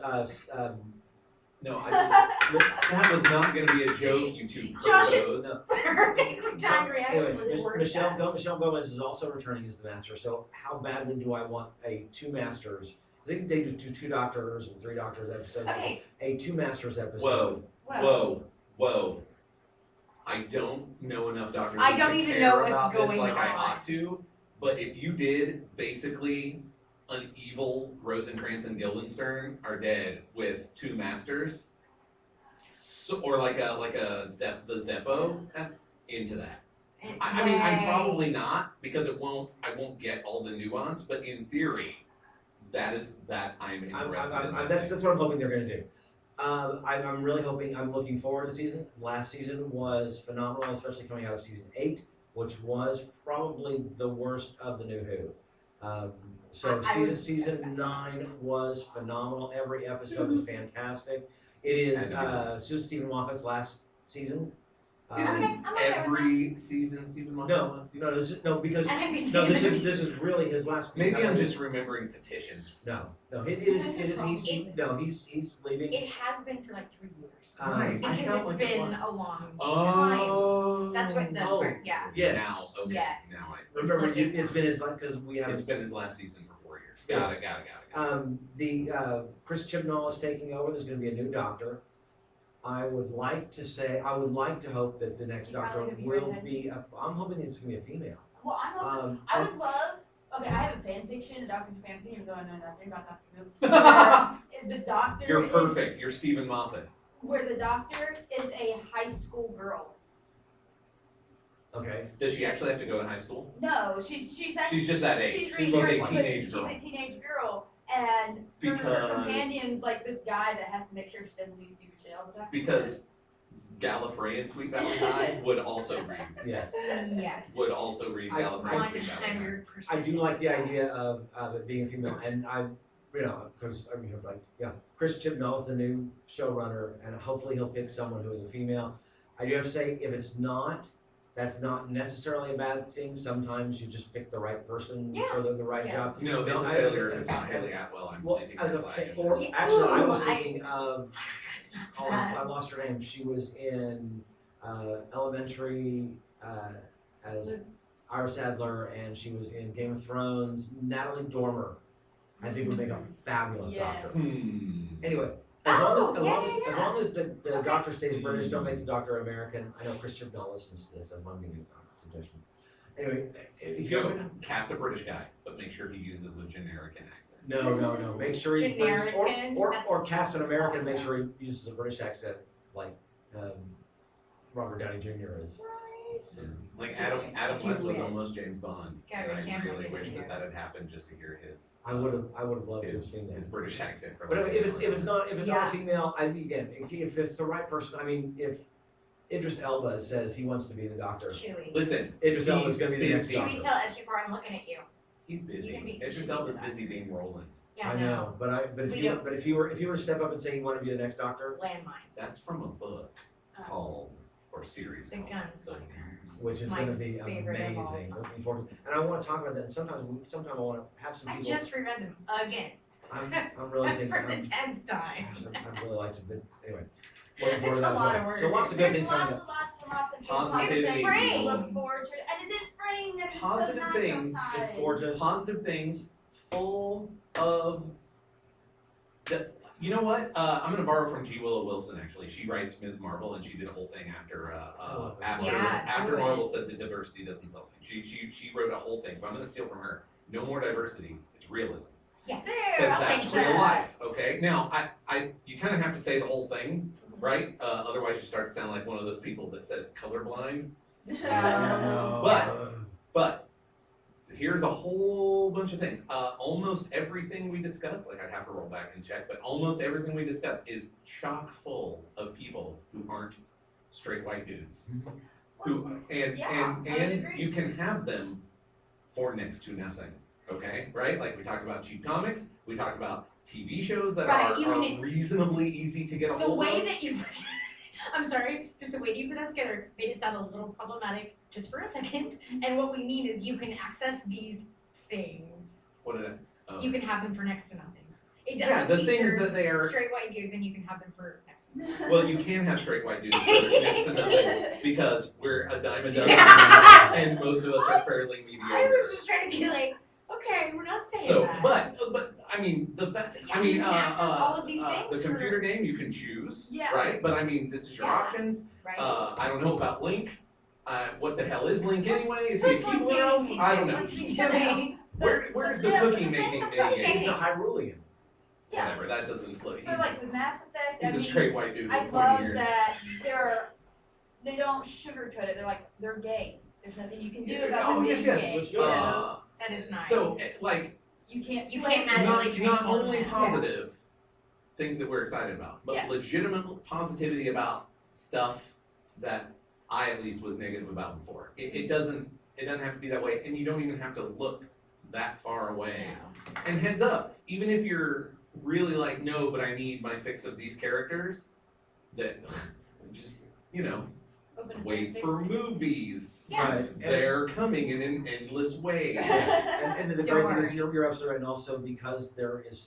No, that was not gonna be a joke, you two Josh is- pros. No. Perfectly timed Anyway, reaction was worth Michelle, that. Michelle Gomez is also returning as the master, so how badly do I want a two masters? I think they just do 2 doctors and 3 doctors episodes. Okay, A 2 masters episode. Whoa. I don't know enough doctors I don't to even care know what's about this going like I on. ought to, but if you did, basically, an evil Rosencrantz and Guildenstern are dead with 2 masters, so, or like a the Zeppo, into that. I mean, I'm probably not, because I won't get all the nuance, but in theory, that I'm interested in. That's what I'm hoping they're gonna do. I'm really hoping, I'm looking forward to the season. Last season was phenomenal, especially coming out of season 8, which was probably the worst of the New Who. So I would- season 9 was phenomenal. Every episode was fantastic. It is Susan Stephen Moffat's last season. Isn't I'm okay with every season Stephen Moffat's No, last season? no, because And I'm no, this is really his last. Maybe I'm just remembering petitions. No, it is he's leaving. It has been for like 3 years. Right. I Because felt it's like it been was. a long time. Oh. That's what the, Oh. yeah. Yes. Now, okay, Yes. now I see. Remember, looking- it's been his because we It's haven't. been his last season for 4 years. Got it. The Chris Chibnall is taking over. There's going to be a new doctor. I would like to hope that the next Is he probably doctor gonna be will redheaded? be. I'm hoping it's going to be a female. Well, I'm hoping, I would love. Okay, I have a fan fiction, a Doctor Who fan fiction. Even though I know nothing about Doctor Who. The Doctor. You're is- perfect. You're Stephen Moffat. Where the Doctor is a high school girl. Okay. Does she actually have to go to high school? No, she's actually. She's just that age. She's She's really a great, teenage but girl. She's a teenage girl, and her Because- companion's like this guy that has to make sure she doesn't do stupid shit all the time. Because Gallifrey and Sweet Valley High would also read. Yes. Yes. Would also read Gallifrey and Sweet Valley High. 100%. I do like the idea of it being a female, and because Chris Chibnall is the new showrunner, and hopefully he'll pick someone who is a female. I do have to say, if it's not, that's not necessarily a bad thing. Sometimes you just pick the right person Yeah. for the right Yeah. job. No, it's a I- failure if it's not Haley Atwell. I'm Well, planting as my a flag. or in this. actually, I was Ooh, thinking of. Oh, That. I lost her name. She was in Elementary as Iris Adler, and she was in Game of Thrones. Natalie Dormer, I think, would make a fabulous Yes. doctor. Hmm. Anyway, Oh, as yeah. long as the Okay. doctor stays British, don't make the doctor American. I know Chris Chibnall listens to this. I'm giving you a suggestion. Anyway, if you're Go, cast a British guy, but make sure he uses a generic accent. no, make sure he's British, Generican? or cast an American. Make awesome. sure he uses a British accent, like Robert Downey Jr. is. Like Adam West was it. almost James Bond. Gary And I Shamrock really did it wish here. that had happened just to hear his I would have loved to have his, seen that. his British accent. From But if it's not Yeah. a female, if it's the right person, I mean, if Idris Elba says he wants to be the doctor, Chewy. Listen, Idris Elba is he's going to be the next busy. Chewy, doctor. tell Edgy I'm looking at you. he's busy. can be- Idris you can Elba's be that. busy being Roland. Yeah, I know, but We if he were to step up and say he wanted to be the next doctor, Landmine. That's from a book called or series The called Gunslinger. The Gunslinger. which is My going to be favorite of all amazing. time. Looking forward to, and I want to talk about that. And sometime I want to have some I people. just reread them again. I'm really thinking. For the 10th time. I'd really like to, but anyway. Looking forward to It's a that as lot well. of work. So lots of good There's things coming lots up. and lots and lots of good Positivity. things It's to spring. look forward to. And it is spring. And it's Positive so nice things. outside. It's gorgeous. Positive things, full of. You know what? I'm gonna borrow from G. Willow Wilson. Actually, she writes Ms. Marvel, and she did a whole thing after Yeah, after do it. Marvel said the diversity doesn't sell things. She wrote a whole thing. So I'm gonna steal from her. No more diversity. It's realism. Yeah. There, Because I'll that's take real that. life. Okay. Now you kind of have to say the whole thing, right? Otherwise, you start to sound like one of those people that says colorblind. No. But here's a whole bunch of things. Almost everything we discussed, like I'd have to roll back and check, but almost everything we discussed is chock full of people who aren't straight white dudes. Who and Yeah, I would and agree. you can have them for next to nothing. Okay, right? Like we talked about cheap comics, we talked about TV shows that Right, are, you are can- reasonably easy to get a The hold way of. that you, I'm sorry, just the way that you put that together made it sound a little problematic just for a second. And what we mean is you can access these things. What did I? You can have them for next to nothing. It Yeah, doesn't the things feature that they are. straight white dudes, and you can have them for next to nothing. Well, you can have straight white dudes for next to nothing because we're a dime a dozen, Yeah. and most of us are fairly I mediocre. was just trying to be like, okay, we're not saying So, that. but I mean the fact. Yeah, I mean, you can access all of these the things for- computer game you can choose, Yeah. right? But I mean, this is your Yeah. options. right? I don't know about Link. What the hell is Link anyway? Is he a Who's Link keyboard dating elf? these I days? don't know. What's he doing? Where's the Yeah, cookie but making that's mini the game? He's a Hyrulean. Yeah. Whatever. That doesn't play. But like with Mass Effect, He's I a mean, straight white dude I with pointy love ears. that they don't sugarcoat it. They're like, they're gay. There's nothing you can do about Oh them yes, being yes. gay. Let's You go. know, That is nice. So like you can't. You slay can't them. magically not transform only them. positive things that we're excited about, but Yeah. legitimate positivity about stuff that I at least was negative about before. It doesn't have to be that way, and you don't even have to look that far away. Yeah. And heads up, even if you're really like, no, but I need my fix of these characters, that just Open wait fanfic. for movies. Yeah. Right. And, They're coming in an endless way. and the Don't great thing is worry. you're absolutely right, and also because there is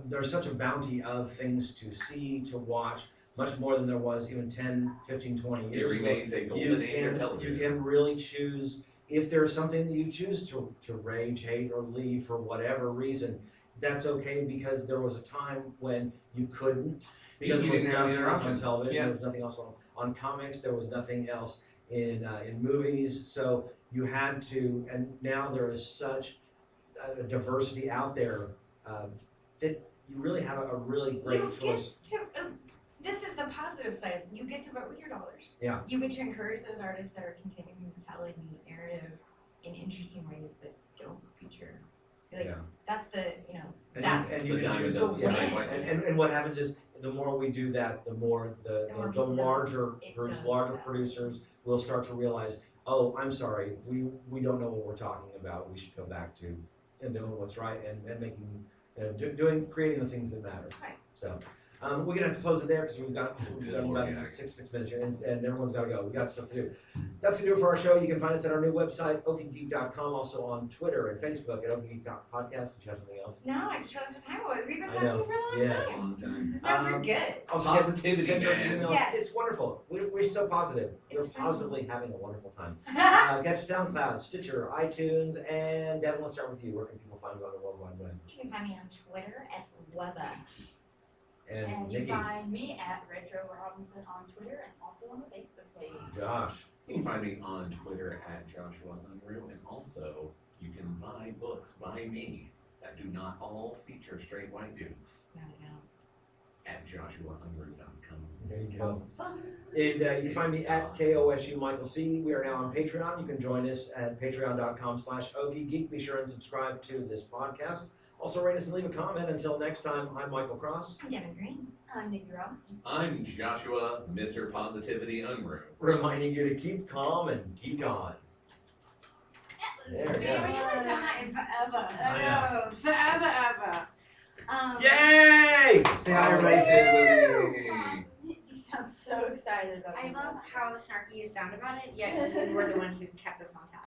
there's such a bounty of things to see, to watch, much more than there was even 10, 15, 20 It years ago. remains a You golden age of can, television. you can really choose, if there's something that you choose to rage, hate, or leave for whatever reason, that's okay, because there was a time when you couldn't, because You there was didn't have nothing else on interruptions. television, Yeah. there was nothing else on comics, there was nothing else in movies, so you had to, and now there is such a diversity out there that you really have a really great You choice. get to, this is the positive side. You get to vote with your dollars. Yeah. You get to encourage those artists that are continuing to tell a unique narrative in interesting ways that don't feature. Like, Yeah. that's the, And that's you The can dime a choose, dozen yeah, straight white and what happens is, the more we do that, the more The more the people larger it groups, does larger sell. producers will start to realize, oh, I'm sorry, we don't know what we're talking about, we should go back to doing what's right and making, creating the things that matter. Right. So, we're gonna have to close it there, because we've got Good about Lord, yeah. six minutes here, and everyone's gotta go, we got stuff to do. That's gonna do it for our show. You can find us at our new website, okiegeek.com, also on Twitter and Facebook at Okie Geek Podcast. Did you have something else? no, I just realized what time it was. We've been I talking know. for a long Yes. time. No, we're Um, good. Also, Positivity, catch our man. Gmail. Yes. It's wonderful. We're so positive. We're It's fun. positively having a wonderful time. Catch SoundCloud, Stitcher, iTunes, and Devin, let's start with you. Where can people find you on the World Wide Web? You can find me on Twitter at Webba. And you Nikki, find me at Retro Robinson on Twitter and also on the Facebook page. Josh, You can find me on Twitter at Joshua Unruh, and also you can buy books by me that do not all feature straight white dudes No, no. at joshuaunruh.com. there you go. And you can find me at KOSU Michael C. We are now on Patreon. You can join us at patreon.com/Okie Geek. Be sure and subscribe to this podcast. Also rate us and leave a comment. Until next time, I'm Michael Cross. I'm Devin Green. I'm Nikki Robinson. I'm Joshua, Mr. Positivity Unruh. Reminding you to keep calm and geek on. There we We go. haven't done that in forever. I know. Forever, ever. Yay! Say hi, everybody. Positivity. You sound so excited about I it. love how snarky you sound about it, yet you were the one who kept us on task.